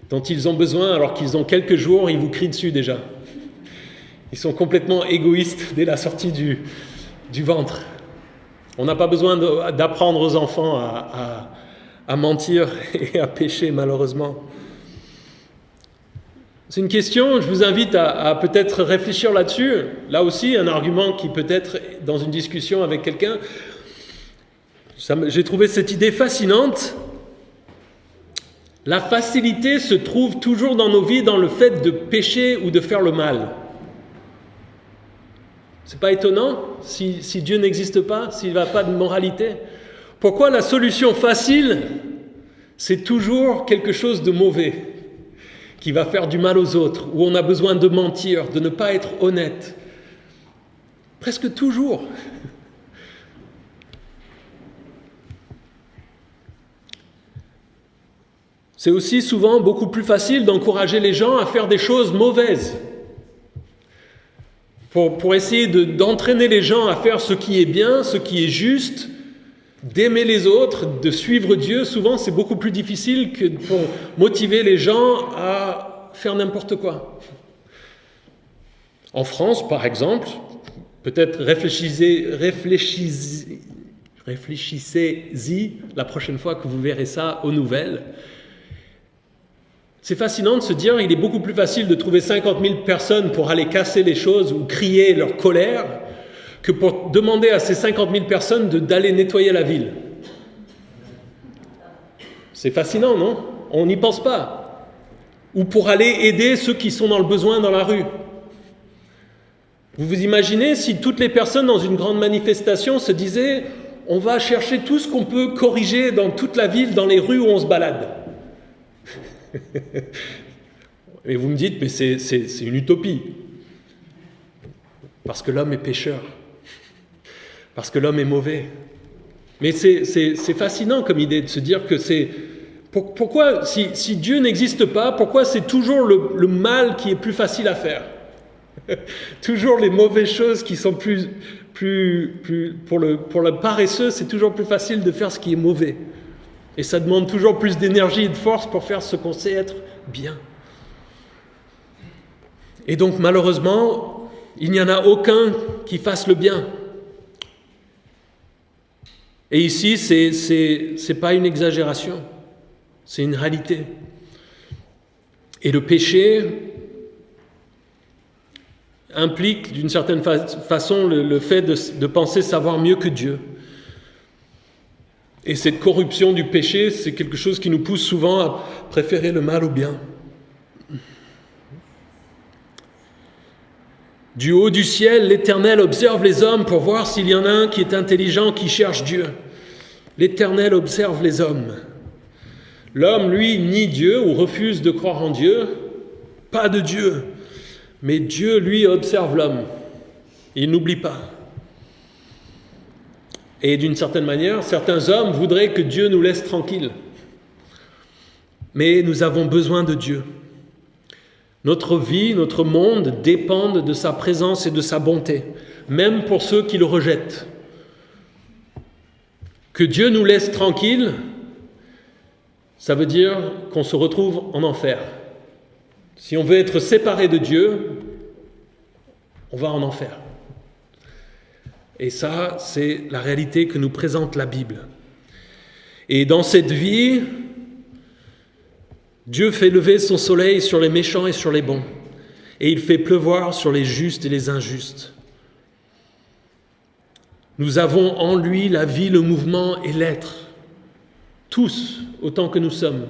dont ils ont besoin alors qu'ils ont quelques jours, ils vous crient dessus déjà. Ils sont complètement égoïstes dès la sortie du ventre. On n'a pas besoin d'apprendre aux enfants à mentir et à pécher, malheureusement. C'est une question, je vous invite à peut-être réfléchir là-dessus. Là aussi, un argument qui peut être dans une discussion avec quelqu'un. J'ai trouvé cette idée fascinante. La facilité se trouve toujours dans nos vies dans le fait de pécher ou de faire le mal. C'est pas étonnant si Dieu n'existe pas, s'il n'y a pas de moralité. Pourquoi la solution facile, c'est toujours quelque chose de mauvais qui va faire du mal aux autres, où on a besoin de mentir, de ne pas être honnête. Presque toujours. C'est aussi souvent beaucoup plus facile d'encourager les gens à faire des choses mauvaises. Pour essayer d'entraîner les gens à faire ce qui est bien, ce qui est juste, d'aimer les autres, de suivre Dieu, souvent c'est beaucoup plus difficile que pour motiver les gens à faire n'importe quoi. En France, par exemple, peut-être réfléchissez-y la prochaine fois que vous verrez ça aux nouvelles. C'est fascinant de se dire qu'il est beaucoup plus facile de trouver 50 000 personnes pour aller casser les choses ou crier leur colère que pour demander à ces 50 000 personnes d'aller nettoyer la ville. C'est fascinant, non? On n'y pense pas. ou pour aller aider ceux qui sont dans le besoin dans la rue. Vous vous imaginez si toutes les personnes dans une grande manifestation se disaient « On va chercher tout ce qu'on peut corriger dans toute la ville, dans les rues où on se balade. » Et vous me dites « Mais c'est une utopie. » Parce que l'homme est pécheur. Parce que l'homme est mauvais. Mais c'est fascinant comme idée de se dire que c'est... Pourquoi, si Dieu n'existe pas, pourquoi c'est toujours le mal qui est plus facile à faire? Toujours les mauvaises choses qui sont plus pour le paresseux, c'est toujours plus facile de faire ce qui est mauvais. Et ça demande toujours plus d'énergie et de force pour faire ce qu'on sait être bien. Et donc malheureusement, il n'y en a aucun qui fasse le bien. Et ici, c'est pas une exagération, c'est une réalité. Et le péché implique d'une certaine façon le fait de penser savoir mieux que Dieu. Et cette corruption du péché, c'est quelque chose qui nous pousse souvent à préférer le mal au bien. Du haut du ciel, l'Éternel observe les hommes pour voir s'il y en a un qui est intelligent, qui cherche Dieu. L'Éternel observe les hommes. L'homme, lui, nie Dieu ou refuse de croire en Dieu. Pas de Dieu. Mais Dieu, lui, observe l'homme. Il n'oublie pas. Et d'une certaine manière, certains hommes voudraient que Dieu nous laisse tranquilles. Mais nous avons besoin de Dieu. Notre vie, notre monde dépendent de sa présence et de sa bonté, même pour ceux qui le rejettent. Que Dieu nous laisse tranquilles, ça veut dire qu'on se retrouve en enfer. Si on veut être séparé de Dieu, on va en enfer. Et ça, c'est la réalité que nous présente la Bible. Et dans cette vie, Dieu fait lever son soleil sur les méchants et sur les bons, et il fait pleuvoir sur les justes et les injustes. Nous avons en lui la vie, le mouvement et l'être, tous autant que nous sommes,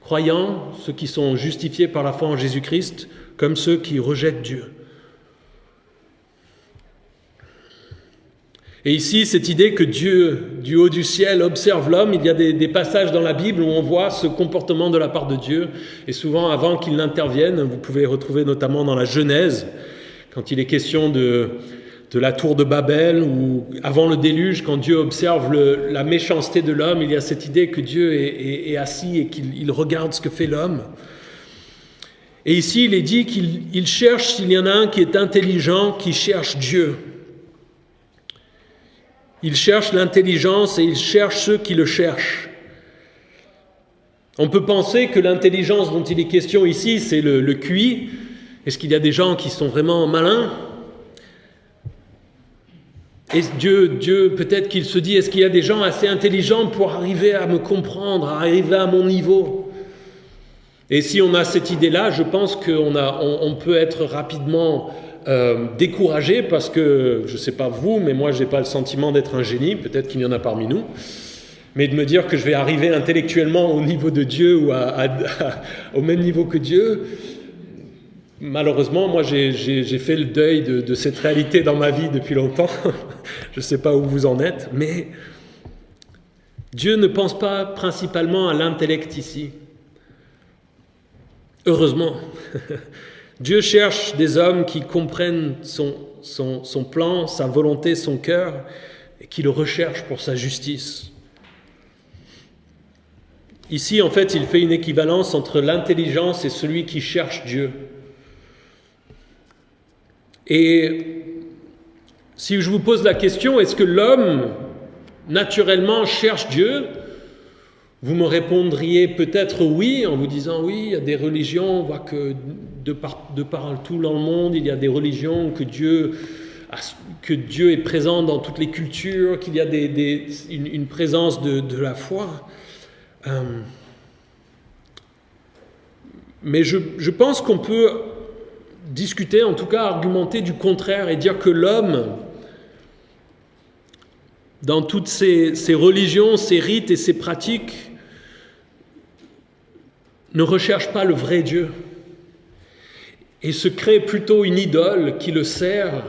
croyants, ceux qui sont justifiés par la foi en Jésus-Christ, comme ceux qui rejettent Dieu. Et ici, cette idée que Dieu, du haut du ciel, observe l'homme, il y a des passages dans la Bible où on voit ce comportement de la part de Dieu, et souvent avant qu'il n'intervienne, vous pouvez retrouver notamment dans la Genèse, quand il est question de la tour de Babel, ou avant le déluge, quand Dieu observe la méchanceté de l'homme, il y a cette idée que Dieu est assis et qu'il regarde ce que fait l'homme. Et ici, il est dit qu'il cherche, s'il y en a un qui est intelligent, qui cherche Dieu. Il cherche l'intelligence et il cherche ceux qui le cherchent. On peut penser que l'intelligence dont il est question ici, c'est le QI. Est-ce qu'il y a des gens qui sont vraiment malins? Et Dieu, peut-être qu'il se dit, est-ce qu'il y a des gens assez intelligents pour arriver à me comprendre, à arriver à mon niveau? Et si on a cette idée-là, je pense qu'on peut être rapidement découragé parce que, je ne sais pas vous, mais moi je n'ai pas le sentiment d'être un génie, peut-être qu'il y en a parmi nous, mais de me dire que je vais arriver intellectuellement au niveau de Dieu ou au même niveau que Dieu, malheureusement, moi j'ai fait le deuil de cette réalité dans ma vie depuis longtemps. Je ne sais pas où vous en êtes, mais Dieu ne pense pas principalement à l'intellect ici. Heureusement. Dieu cherche des hommes qui comprennent son plan, sa volonté, son cœur, et qui le recherchent pour sa justice. Ici, en fait, il fait une équivalence entre l'intelligence et celui qui cherche Dieu. Et si je vous pose la question, est-ce que l'homme, naturellement, cherche Dieu ? Vous me répondriez peut-être oui, en vous disant oui, il y a des religions, on voit que de par tout dans le monde, il y a des religions, que Dieu est présent dans toutes les cultures, qu'il y a une présence de la foi. Mais je pense qu'on peut discuter, en tout cas argumenter du contraire et dire que l'homme, dans toutes ses religions, ses rites et ses pratiques, ne recherche pas le vrai Dieu et se crée plutôt une idole qui le sert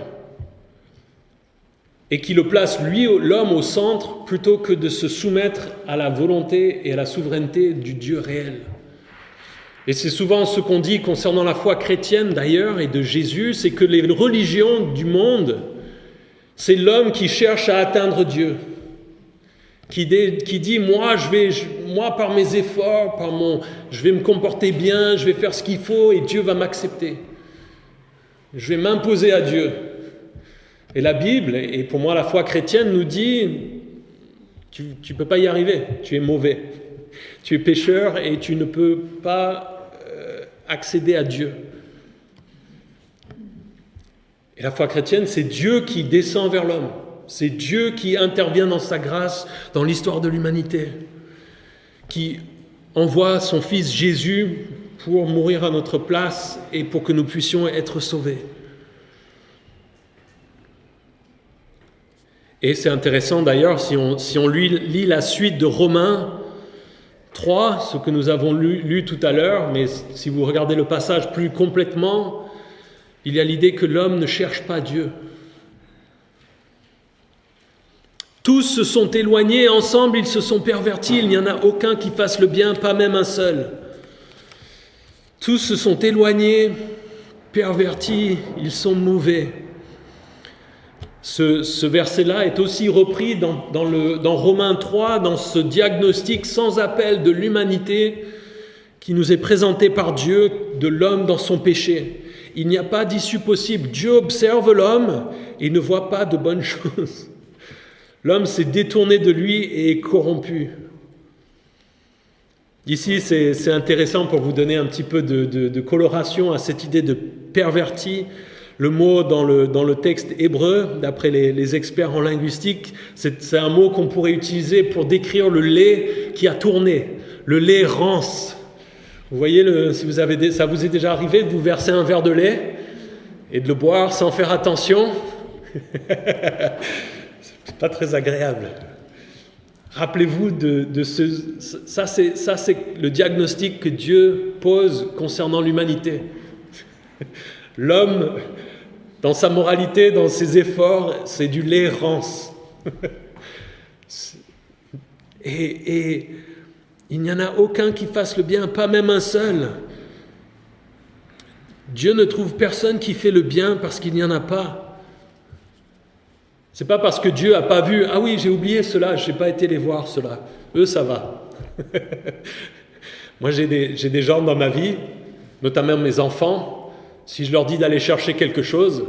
et qui le place, lui, l'homme, au centre, plutôt que de se soumettre à la volonté et à la souveraineté du Dieu réel. Et c'est souvent ce qu'on dit concernant la foi chrétienne d'ailleurs et de Jésus, c'est que les religions du monde, c'est l'homme qui cherche à atteindre Dieu, qui dit moi par mes efforts, je vais me comporter bien, je vais faire ce qu'il faut et Dieu va m'accepter. Je vais m'imposer à Dieu. Et la Bible, et pour moi la foi chrétienne nous dit, tu ne peux pas y arriver, tu es mauvais, tu es pécheur et tu ne peux pas accéder à Dieu. Et la foi chrétienne, c'est Dieu qui descend vers l'homme, c'est Dieu qui intervient dans sa grâce dans l'histoire de l'humanité, qui envoie son Fils Jésus pour mourir à notre place et pour que nous puissions être sauvés. Et c'est intéressant d'ailleurs, si on lit la suite de Romains 3, ce que nous avons lu tout à l'heure, mais si vous regardez le passage plus complètement, il y a l'idée que l'homme ne cherche pas Dieu. Tous se sont éloignés, ensemble ils se sont pervertis, il n'y en a aucun qui fasse le bien, pas même un seul. Tous se sont éloignés, pervertis, ils sont mauvais. Ce verset-là est aussi repris dans Romains 3, dans ce diagnostic sans appel de l'humanité qui nous est présenté par Dieu de l'homme dans son péché. Il n'y a pas d'issue possible. Dieu observe l'homme et ne voit pas de bonnes choses. L'homme s'est détourné de lui et est corrompu. Ici, c'est intéressant pour vous donner un petit peu de coloration à cette idée de perverti. Le mot dans le texte hébreu, d'après les experts en linguistique, c'est un mot qu'on pourrait utiliser pour décrire le lait qui a tourné, le lait rance. Vous voyez, si ça vous est déjà arrivé de vous verser un verre de lait et de le boire sans faire attention, c'est pas très agréable. Rappelez-vous ça c'est le diagnostic que Dieu pose concernant l'humanité. L'homme, dans sa moralité, dans ses efforts, c'est du lait rance. Et il n'y en a aucun qui fasse le bien, pas même un seul. Dieu ne trouve personne qui fait le bien parce qu'il n'y en a pas. C'est pas parce que Dieu n'a pas vu, ah oui, j'ai oublié cela, je n'ai pas été les voir cela. Eux, ça va. Moi, j'ai des gens dans ma vie, notamment mes enfants. Si je leur dis d'aller chercher quelque chose,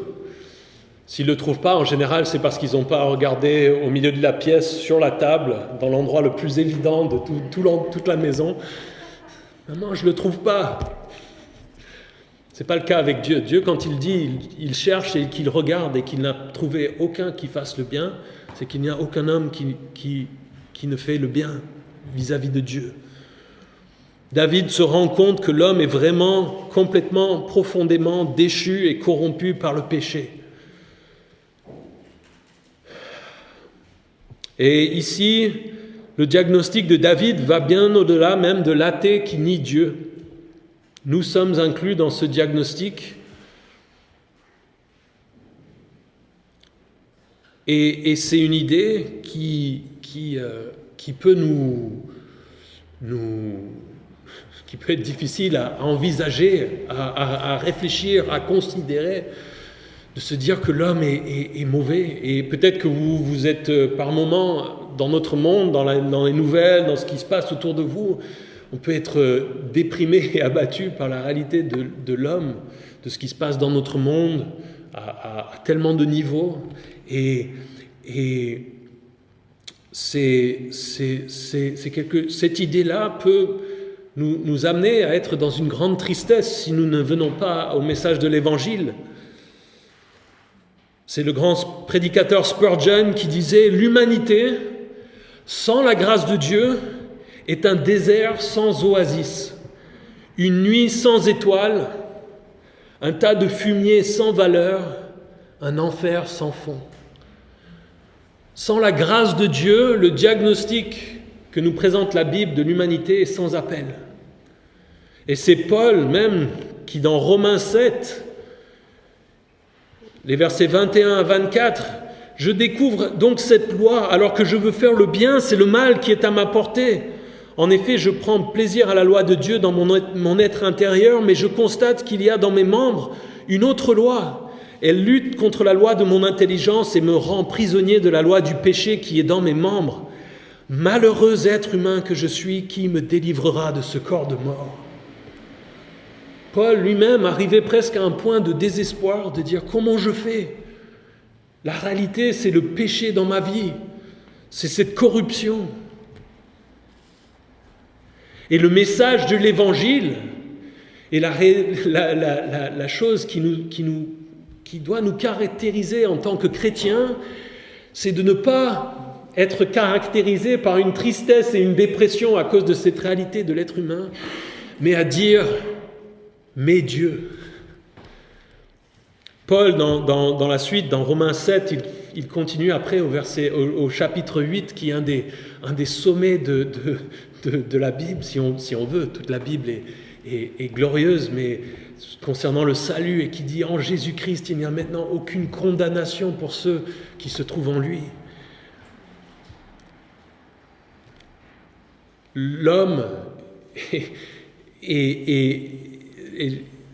s'ils ne le trouvent pas, en général, c'est parce qu'ils n'ont pas regardé au milieu de la pièce, sur la table, dans l'endroit le plus évident de toute la maison. Maman, je ne le trouve pas. Ce n'est pas le cas avec Dieu. Dieu, quand il dit, il cherche et qu'il regarde et qu'il n'a trouvé aucun qui fasse le bien, c'est qu'il n'y a aucun homme qui ne fait le bien vis-à-vis de Dieu. David se rend compte que l'homme est vraiment, complètement, profondément déchu et corrompu par le péché. Et ici, le diagnostic de David va bien au-delà même de l'athée qui nie Dieu. Nous sommes inclus dans ce diagnostic. Et c'est une idée qui peut qui peut être difficile à envisager, à réfléchir, à considérer, de se dire que l'homme est mauvais. Et peut-être que vous êtes par moments dans notre monde, dans les nouvelles, dans ce qui se passe autour de vous, on peut être déprimé et abattu par la réalité de l'homme, de ce qui se passe dans notre monde, à tellement de niveaux. Et cette idée-là peut nous amener à être dans une grande tristesse si nous ne venons pas au message de l'Évangile. C'est le grand prédicateur Spurgeon qui disait « L'humanité, sans la grâce de Dieu, est un désert sans oasis, une nuit sans étoiles, un tas de fumier sans valeur, un enfer sans fond. » Sans la grâce de Dieu, le diagnostic que nous présente la Bible de l'humanité est sans appel. Et c'est Paul même qui, dans Romains 7, les versets 21 à 24, « Je découvre donc cette loi, alors que je veux faire le bien, c'est le mal qui est à ma portée. En effet, je prends plaisir à la loi de Dieu dans mon être intérieur, mais je constate qu'il y a dans mes membres une autre loi. Elle lutte contre la loi de mon intelligence et me rend prisonnier de la loi du péché qui est dans mes membres. Malheureux être humain que je suis, qui me délivrera de ce corps de mort ?» Paul lui-même arrivait presque à un point de désespoir, de dire « Comment je fais ?» La réalité, c'est le péché dans ma vie, c'est cette corruption. Et le message de l'Évangile est la chose qui doit nous caractériser en tant que chrétiens, c'est de ne pas être caractérisé par une tristesse et une dépression à cause de cette réalité de l'être humain, mais à dire « Mais Dieu ». Paul, dans la suite, dans Romains 7, il continue après au chapitre 8, qui est un des sommets de la Bible, si on veut. Toute la Bible est glorieuse, mais concernant le salut, et qui dit « En Jésus-Christ, il n'y a maintenant aucune condamnation pour ceux qui se trouvent en lui. » L'homme,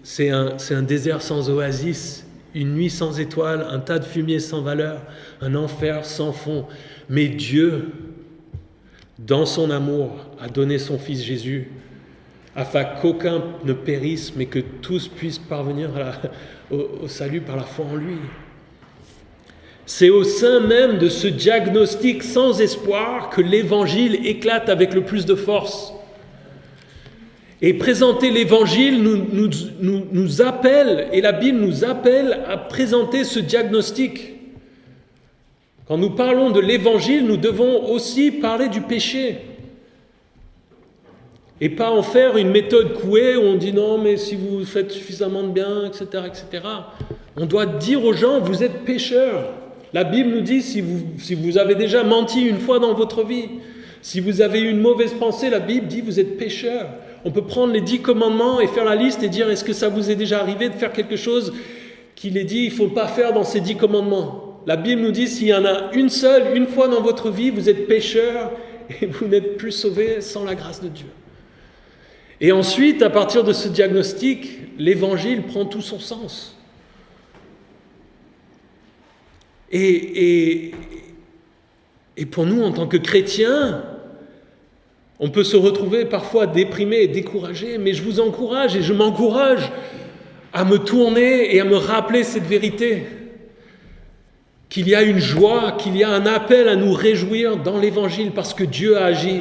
c'est un désert sans oasis, une nuit sans étoiles, un tas de fumier sans valeur, un enfer sans fond. Mais Dieu, dans son amour, a donné son Fils Jésus, afin qu'aucun ne périsse, mais que tous puissent parvenir au salut par la foi en lui. C'est au sein même de ce diagnostic sans espoir que l'Évangile éclate avec le plus de force. Et présenter l'Évangile nous appelle, et la Bible nous appelle à présenter ce diagnostic. Quand nous parlons de l'Évangile, nous devons aussi parler du péché. Et pas en faire une méthode couée où on dit non, mais si vous faites suffisamment de bien, etc., etc. On doit dire aux gens, vous êtes pécheurs. La Bible nous dit, si vous avez déjà menti une fois dans votre vie, si vous avez eu une mauvaise pensée, la Bible dit, vous êtes pécheurs. On peut prendre les 10 commandements et faire la liste et dire, est-ce que ça vous est déjà arrivé de faire quelque chose qu'il est dit, il ne faut pas faire dans ces 10 commandements. La Bible nous dit, s'il y en a une seule, une fois dans votre vie, vous êtes pécheurs et vous n'êtes plus sauvés sans la grâce de Dieu. Et ensuite, à partir de ce diagnostic, l'Évangile prend tout son sens. Et pour nous, en tant que chrétiens, on peut se retrouver parfois déprimé et découragé, mais je vous encourage et je m'encourage à me tourner et à me rappeler cette vérité, qu'il y a une joie, qu'il y a un appel à nous réjouir dans l'Évangile parce que Dieu a agi,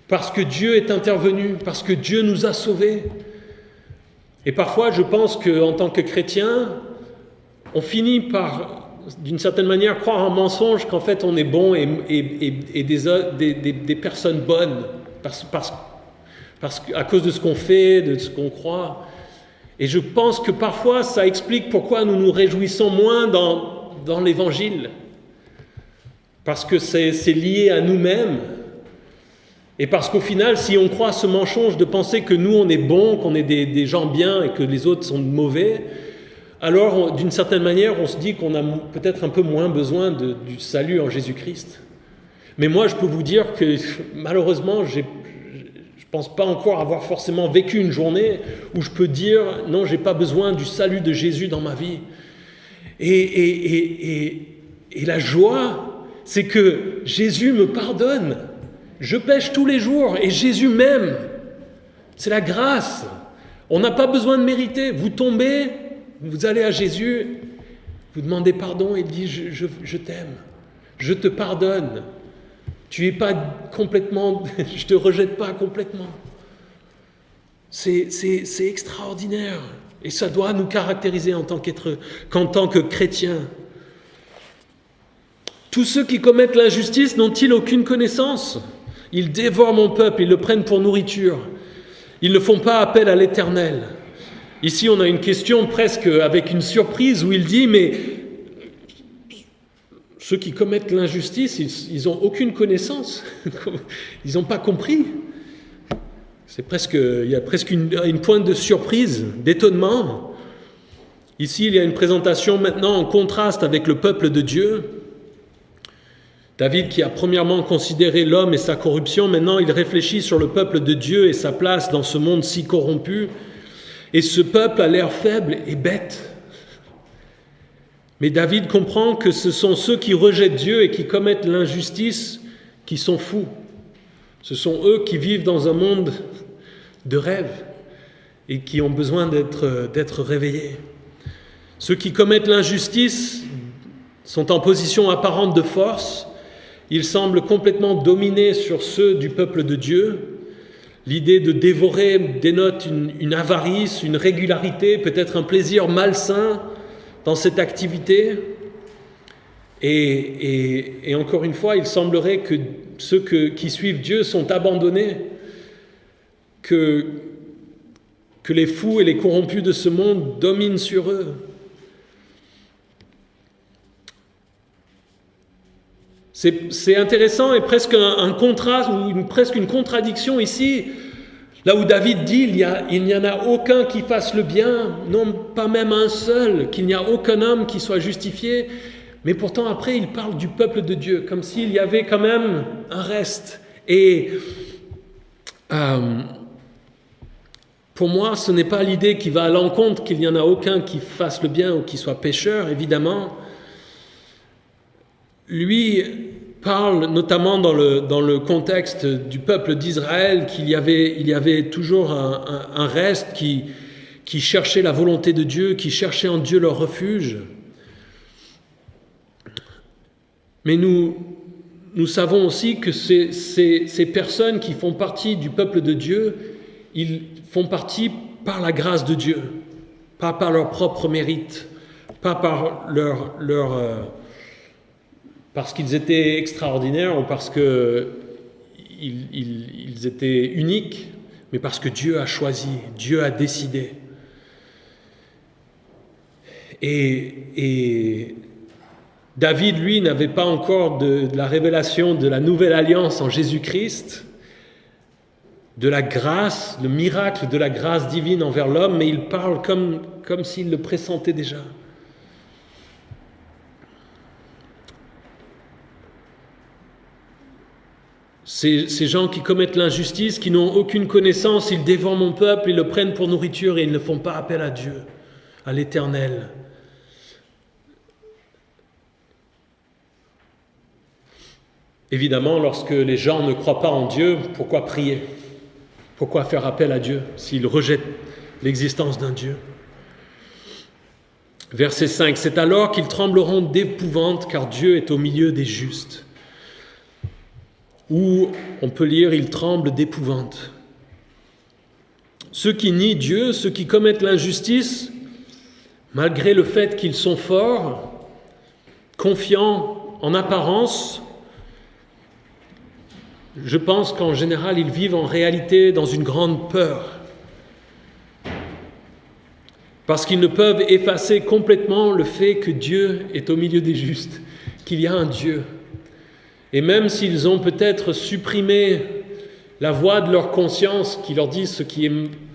parce que Dieu est intervenu, parce que Dieu nous a sauvés. Et parfois, je pense qu'en tant que chrétien, on finit par, d'une certaine manière, croire en mensonge qu'en fait on est bon et des personnes bonnes à cause de ce qu'on fait, de ce qu'on croit. Et je pense que parfois ça explique pourquoi nous nous réjouissons moins dans l'Évangile. Parce que c'est lié à nous-mêmes. Et parce qu'au final, si on croit ce mensonge de penser que nous on est bons, qu'on est des gens bien et que les autres sont mauvais, alors, d'une certaine manière, on se dit qu'on a peut-être un peu moins besoin du salut en Jésus-Christ. Mais moi, je peux vous dire que, malheureusement, je ne pense pas encore avoir forcément vécu une journée où je peux dire « Non, je n'ai pas besoin du salut de Jésus dans ma vie ». Et la joie, c'est que Jésus me pardonne. Je pêche tous les jours et Jésus m'aime. C'est la grâce. On n'a pas besoin de mériter. Vous tombez... Vous allez à Jésus, vous demandez pardon et il dit je t'aime, je te pardonne. Tu es pas complètement, je te rejette pas complètement. C'est extraordinaire et ça doit nous caractériser en tant que chrétiens. Tous ceux qui commettent l'injustice n'ont-ils aucune connaissance? Ils dévorent mon peuple, ils le prennent pour nourriture. Ils ne font pas appel à l'Éternel. Ici, on a une question presque avec une surprise où il dit, mais ceux qui commettent l'injustice, ils n'ont aucune connaissance. Ils n'ont pas compris. il y a presque une pointe de surprise, d'étonnement. Ici, il y a une présentation maintenant en contraste avec le peuple de Dieu. David, qui a premièrement considéré l'homme et sa corruption, maintenant il réfléchit sur le peuple de Dieu et sa place dans ce monde si corrompu. Et ce peuple a l'air faible et bête. Mais David comprend que ce sont ceux qui rejettent Dieu et qui commettent l'injustice qui sont fous. Ce sont eux qui vivent dans un monde de rêve et qui ont besoin d'être réveillés. Ceux qui commettent l'injustice sont en position apparente de force. Ils semblent complètement dominés sur ceux du peuple de Dieu. L'idée de dévorer dénote une avarice, une régularité, peut-être un plaisir malsain dans cette activité. Et encore une fois, il semblerait que ceux qui suivent Dieu sont abandonnés, que les fous et les corrompus de ce monde dominent sur eux. C'est intéressant et presque un contraste ou presque une contradiction ici, là où David dit il n'y en a aucun qui fasse le bien, non pas même un seul, qu'il n'y a aucun homme qui soit justifié, mais pourtant après il parle du peuple de Dieu, comme s'il y avait quand même un reste. Et pour moi, ce n'est pas l'idée qui va à l'encontre qu'il n'y en a aucun qui fasse le bien ou qui soit pécheur, évidemment. Lui parle notamment dans le contexte du peuple d'Israël qu'il y avait toujours un reste qui cherchait la volonté de Dieu, qui cherchait en Dieu leur refuge. Mais nous savons aussi que ces personnes qui font partie du peuple de Dieu, ils font partie par la grâce de Dieu, pas par leur propre mérite, pas par parce qu'ils étaient extraordinaires ou parce qu'ils étaient uniques, mais parce que Dieu a choisi, Dieu a décidé. Et David, lui, n'avait pas encore de la révélation de la nouvelle alliance en Jésus-Christ, de la grâce, le miracle de la grâce divine envers l'homme, mais il parle comme s'il le pressentait déjà. Ces gens qui commettent l'injustice, qui n'ont aucune connaissance, ils dévorent mon peuple, ils le prennent pour nourriture et ils ne font pas appel à Dieu, à l'Éternel. Évidemment, lorsque les gens ne croient pas en Dieu, pourquoi prier ? Pourquoi faire appel à Dieu s'ils rejettent l'existence d'un Dieu ? Verset 5, « C'est alors qu'ils trembleront d'épouvante, car Dieu est au milieu des justes. » Ou on peut lire « Ils tremblent d'épouvante ». Ceux qui nient Dieu, ceux qui commettent l'injustice, malgré le fait qu'ils sont forts, confiants en apparence, je pense qu'en général, ils vivent en réalité dans une grande peur. Parce qu'ils ne peuvent effacer complètement le fait que Dieu est au milieu des justes, qu'il y a un Dieu. Et même s'ils ont peut-être supprimé la voix de leur conscience qui leur dit ce qui est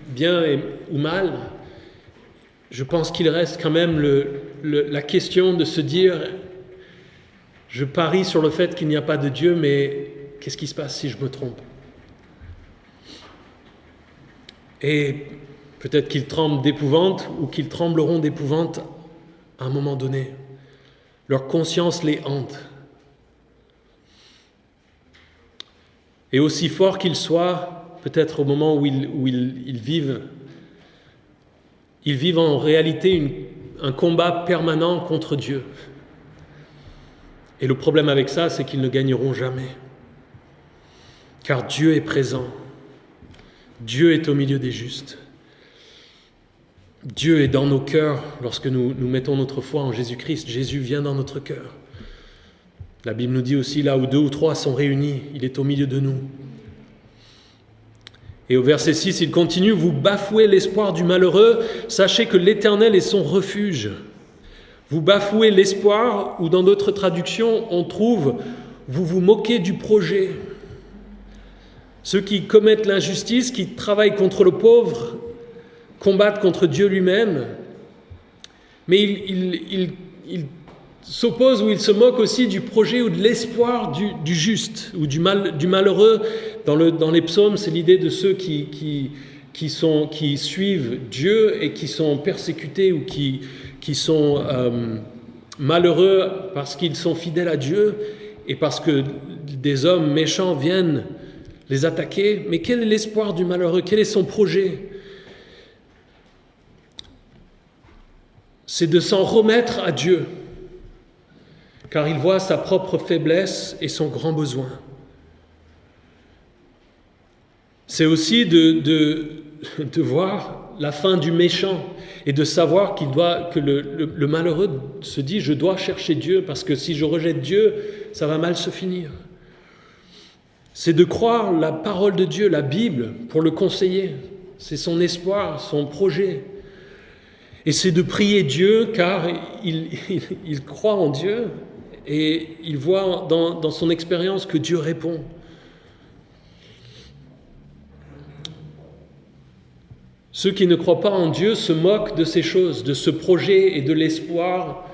bien ou mal, je pense qu'il reste quand même la question de se dire « Je parie sur le fait qu'il n'y a pas de Dieu, mais qu'est-ce qui se passe si je me trompe ?» Et peut-être qu'ils tremblent d'épouvante ou qu'ils trembleront d'épouvante à un moment donné. Leur conscience les hante. Et aussi fort qu'ils soient, peut-être au moment où ils vivent en réalité un combat permanent contre Dieu. Et le problème avec ça, c'est qu'ils ne gagneront jamais. Car Dieu est présent. Dieu est au milieu des justes. Dieu est dans nos cœurs lorsque nous mettons notre foi en Jésus-Christ. Jésus vient dans notre cœur. La Bible nous dit aussi, là où 2 ou 3 sont réunis, il est au milieu de nous. Et au verset 6, il continue, « Vous bafouez l'espoir du malheureux, sachez que l'Éternel est son refuge. Vous bafouez l'espoir, ou dans d'autres traductions, on trouve, vous vous moquez du projet. » Ceux qui commettent l'injustice, qui travaillent contre le pauvre, combattent contre Dieu lui-même. Mais ils s'opposent ou ils se moquent aussi du projet ou de l'espoir du juste ou du malheureux. Dans les psaumes, c'est l'idée de ceux qui suivent Dieu et qui sont persécutés ou qui sont malheureux parce qu'ils sont fidèles à Dieu et parce que des hommes méchants viennent les attaquer. Mais quel est l'espoir du malheureux? Quel est son projet? C'est de s'en remettre à Dieu, car il voit sa propre faiblesse et son grand besoin. C'est aussi de voir la fin du méchant et de savoir que le malheureux se dit « je dois chercher Dieu parce que si je rejette Dieu, ça va mal se finir ». C'est de croire la parole de Dieu, la Bible, pour le conseiller. C'est son espoir, son projet. Et c'est de prier Dieu car il croit en Dieu et il voit dans son expérience que Dieu répond. Ceux qui ne croient pas en Dieu se moquent de ces choses, de ce projet et de l'espoir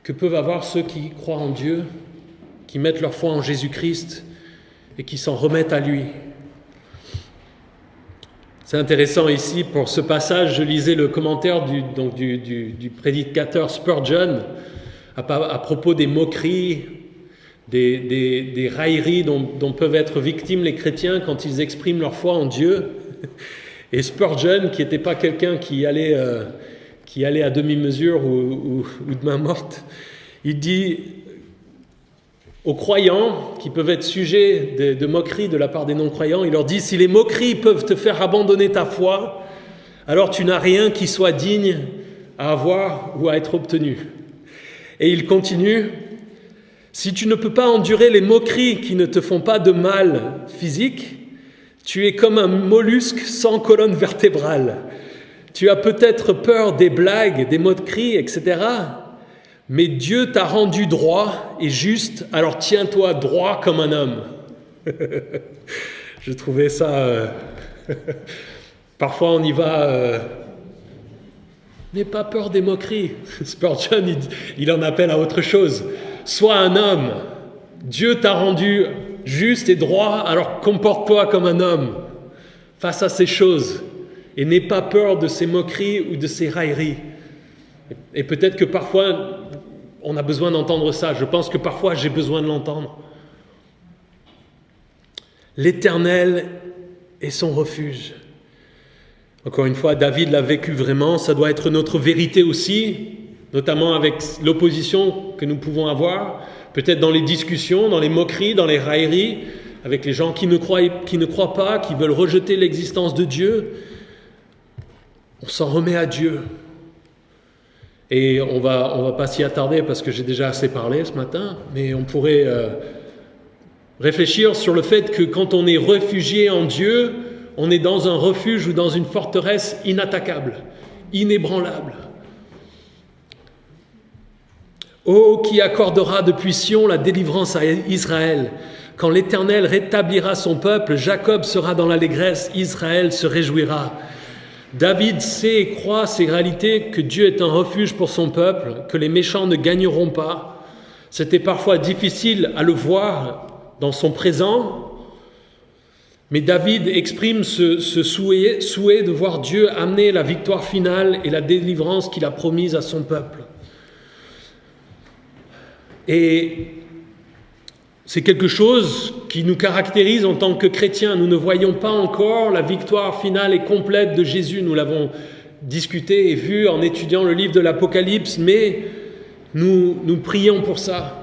que peuvent avoir ceux qui croient en Dieu, qui mettent leur foi en Jésus-Christ et qui s'en remettent à lui. C'est intéressant ici, pour ce passage, je lisais le commentaire du prédicateur Spurgeon à propos des moqueries, des railleries dont peuvent être victimes les chrétiens quand ils expriment leur foi en Dieu. Et Spurgeon, qui n'était pas quelqu'un qui allait à demi-mesure ou de main morte, il dit aux croyants qui peuvent être sujets de moqueries de la part des non-croyants, il leur dit « Si les moqueries peuvent te faire abandonner ta foi, alors tu n'as rien qui soit digne à avoir ou à être obtenu. » Et il continue « Si tu ne peux pas endurer les moqueries qui ne te font pas de mal physique, tu es comme un mollusque sans colonne vertébrale. Tu as peut-être peur des blagues, des moqueries, etc., mais Dieu t'a rendu droit et juste, alors tiens-toi droit comme un homme. » Je trouvais ça... Parfois on y va... N'aie pas peur des moqueries. Spurgeon, il en appelle à autre chose. Sois un homme. Dieu t'a rendu juste et droit, alors comporte-toi comme un homme face à ces choses. Et n'aie pas peur de ces moqueries ou de ces railleries. Et peut-être que parfois, on a besoin d'entendre ça. Je pense que parfois, j'ai besoin de l'entendre. L'Éternel est son refuge. Encore une fois, David l'a vécu vraiment. Ça doit être notre vérité aussi, notamment avec l'opposition que nous pouvons avoir, peut-être dans les discussions, dans les moqueries, dans les railleries, avec les gens qui ne croient pas, qui veulent rejeter l'existence de Dieu. On s'en remet à Dieu. Et on va pas s'y attarder parce que j'ai déjà assez parlé ce matin, mais on pourrait réfléchir sur le fait que quand on est réfugié en Dieu, on est dans un refuge ou dans une forteresse inattaquable, inébranlable. Ô qui accordera depuis Sion la délivrance à Israël. Quand l'Éternel rétablira son peuple, Jacob sera dans l'allégresse, Israël se réjouira. David sait et croit ces réalités, que Dieu est un refuge pour son peuple, que les méchants ne gagneront pas. C'était parfois difficile à le voir dans son présent, mais David exprime ce souhait de voir Dieu amener la victoire finale et la délivrance qu'il a promise à son peuple. Et c'est quelque chose qui nous caractérise en tant que chrétiens. Nous ne voyons pas encore la victoire finale et complète de Jésus. Nous l'avons discuté et vu en étudiant le livre de l'Apocalypse, mais nous prions pour ça.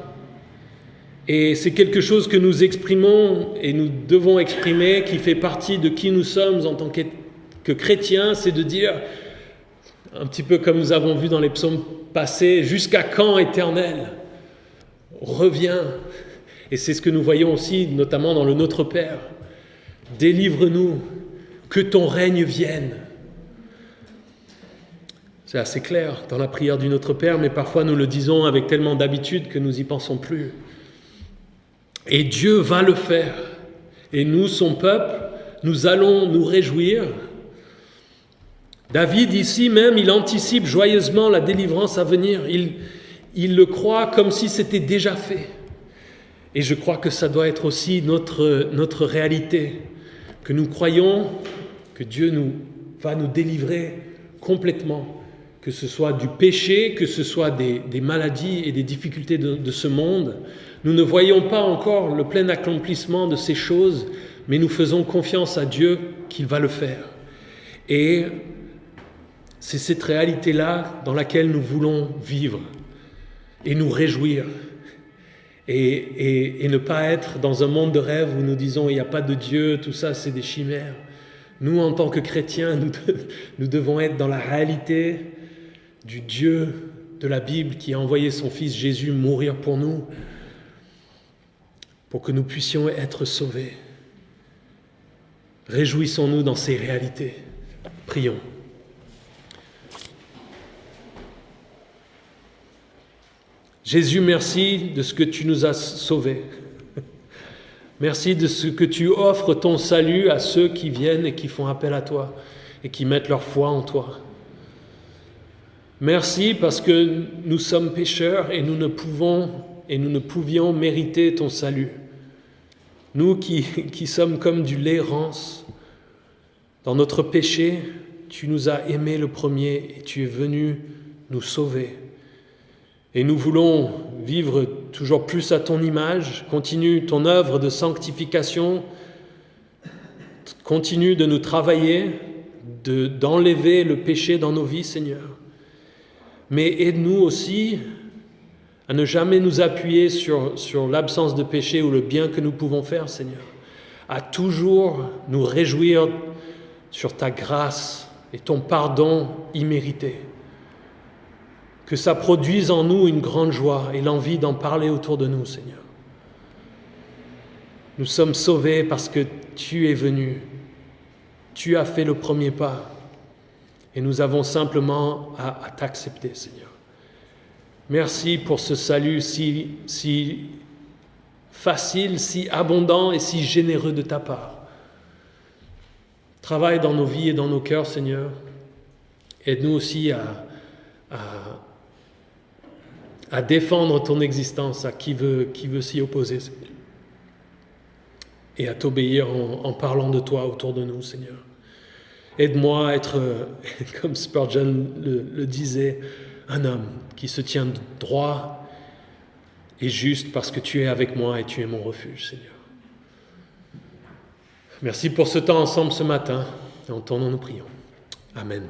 Et c'est quelque chose que nous exprimons et nous devons exprimer, qui fait partie de qui nous sommes en tant que chrétiens, c'est de dire, un petit peu comme nous avons vu dans les psaumes passés, « Jusqu'à quand, Éternel ? Reviens !» Et c'est ce que nous voyons aussi, notamment dans le Notre Père. « Délivre-nous, que ton règne vienne !» C'est assez clair dans la prière du Notre Père, mais parfois nous le disons avec tellement d'habitude que nous n'y pensons plus. Et Dieu va le faire. Et nous, son peuple, nous allons nous réjouir. David, ici même, il anticipe joyeusement la délivrance à venir. Il le croit comme si c'était déjà fait. Et je crois que ça doit être aussi notre réalité, que nous croyons que Dieu va nous délivrer complètement, que ce soit du péché, que ce soit des maladies et des difficultés de ce monde. Nous ne voyons pas encore le plein accomplissement de ces choses, mais nous faisons confiance à Dieu qu'il va le faire. Et c'est cette réalité-là dans laquelle nous voulons vivre et nous réjouir. Et ne pas être dans un monde de rêve où nous disons il n'y a pas de Dieu, tout ça c'est des chimères. Nous, en tant que chrétiens, nous devons être dans la réalité du Dieu de la Bible qui a envoyé son Fils Jésus mourir pour nous, pour que nous puissions être sauvés. Réjouissons-nous dans ces réalités. Prions. Jésus, merci de ce que tu nous as sauvés. Merci de ce que tu offres ton salut à ceux qui viennent et qui font appel à toi et qui mettent leur foi en toi. Merci parce que nous sommes pécheurs et nous ne pouvions mériter ton salut. Nous qui sommes comme du lait rance, dans notre péché, tu nous as aimés le premier et tu es venu nous sauver. Et nous voulons vivre toujours plus à ton image. Continue ton œuvre de sanctification. Continue de nous travailler, d'enlever le péché dans nos vies, Seigneur. Mais aide-nous aussi à ne jamais nous appuyer sur l'absence de péché ou le bien que nous pouvons faire, Seigneur. À toujours nous réjouir sur ta grâce et ton pardon immérité. Que ça produise en nous une grande joie et l'envie d'en parler autour de nous, Seigneur. Nous sommes sauvés parce que tu es venu. Tu as fait le premier pas. Et nous avons simplement à t'accepter, Seigneur. Merci pour ce salut si facile, si abondant et si généreux de ta part. Travaille dans nos vies et dans nos cœurs, Seigneur. Aide-nous aussi à défendre ton existence à qui veut s'y opposer, Seigneur. Et à t'obéir en parlant de toi autour de nous, Seigneur. Aide-moi à être, comme Spurgeon le disait, un homme qui se tient droit et juste parce que tu es avec moi et tu es mon refuge, Seigneur. Merci pour ce temps ensemble ce matin. En ton nom nous prions. Amen.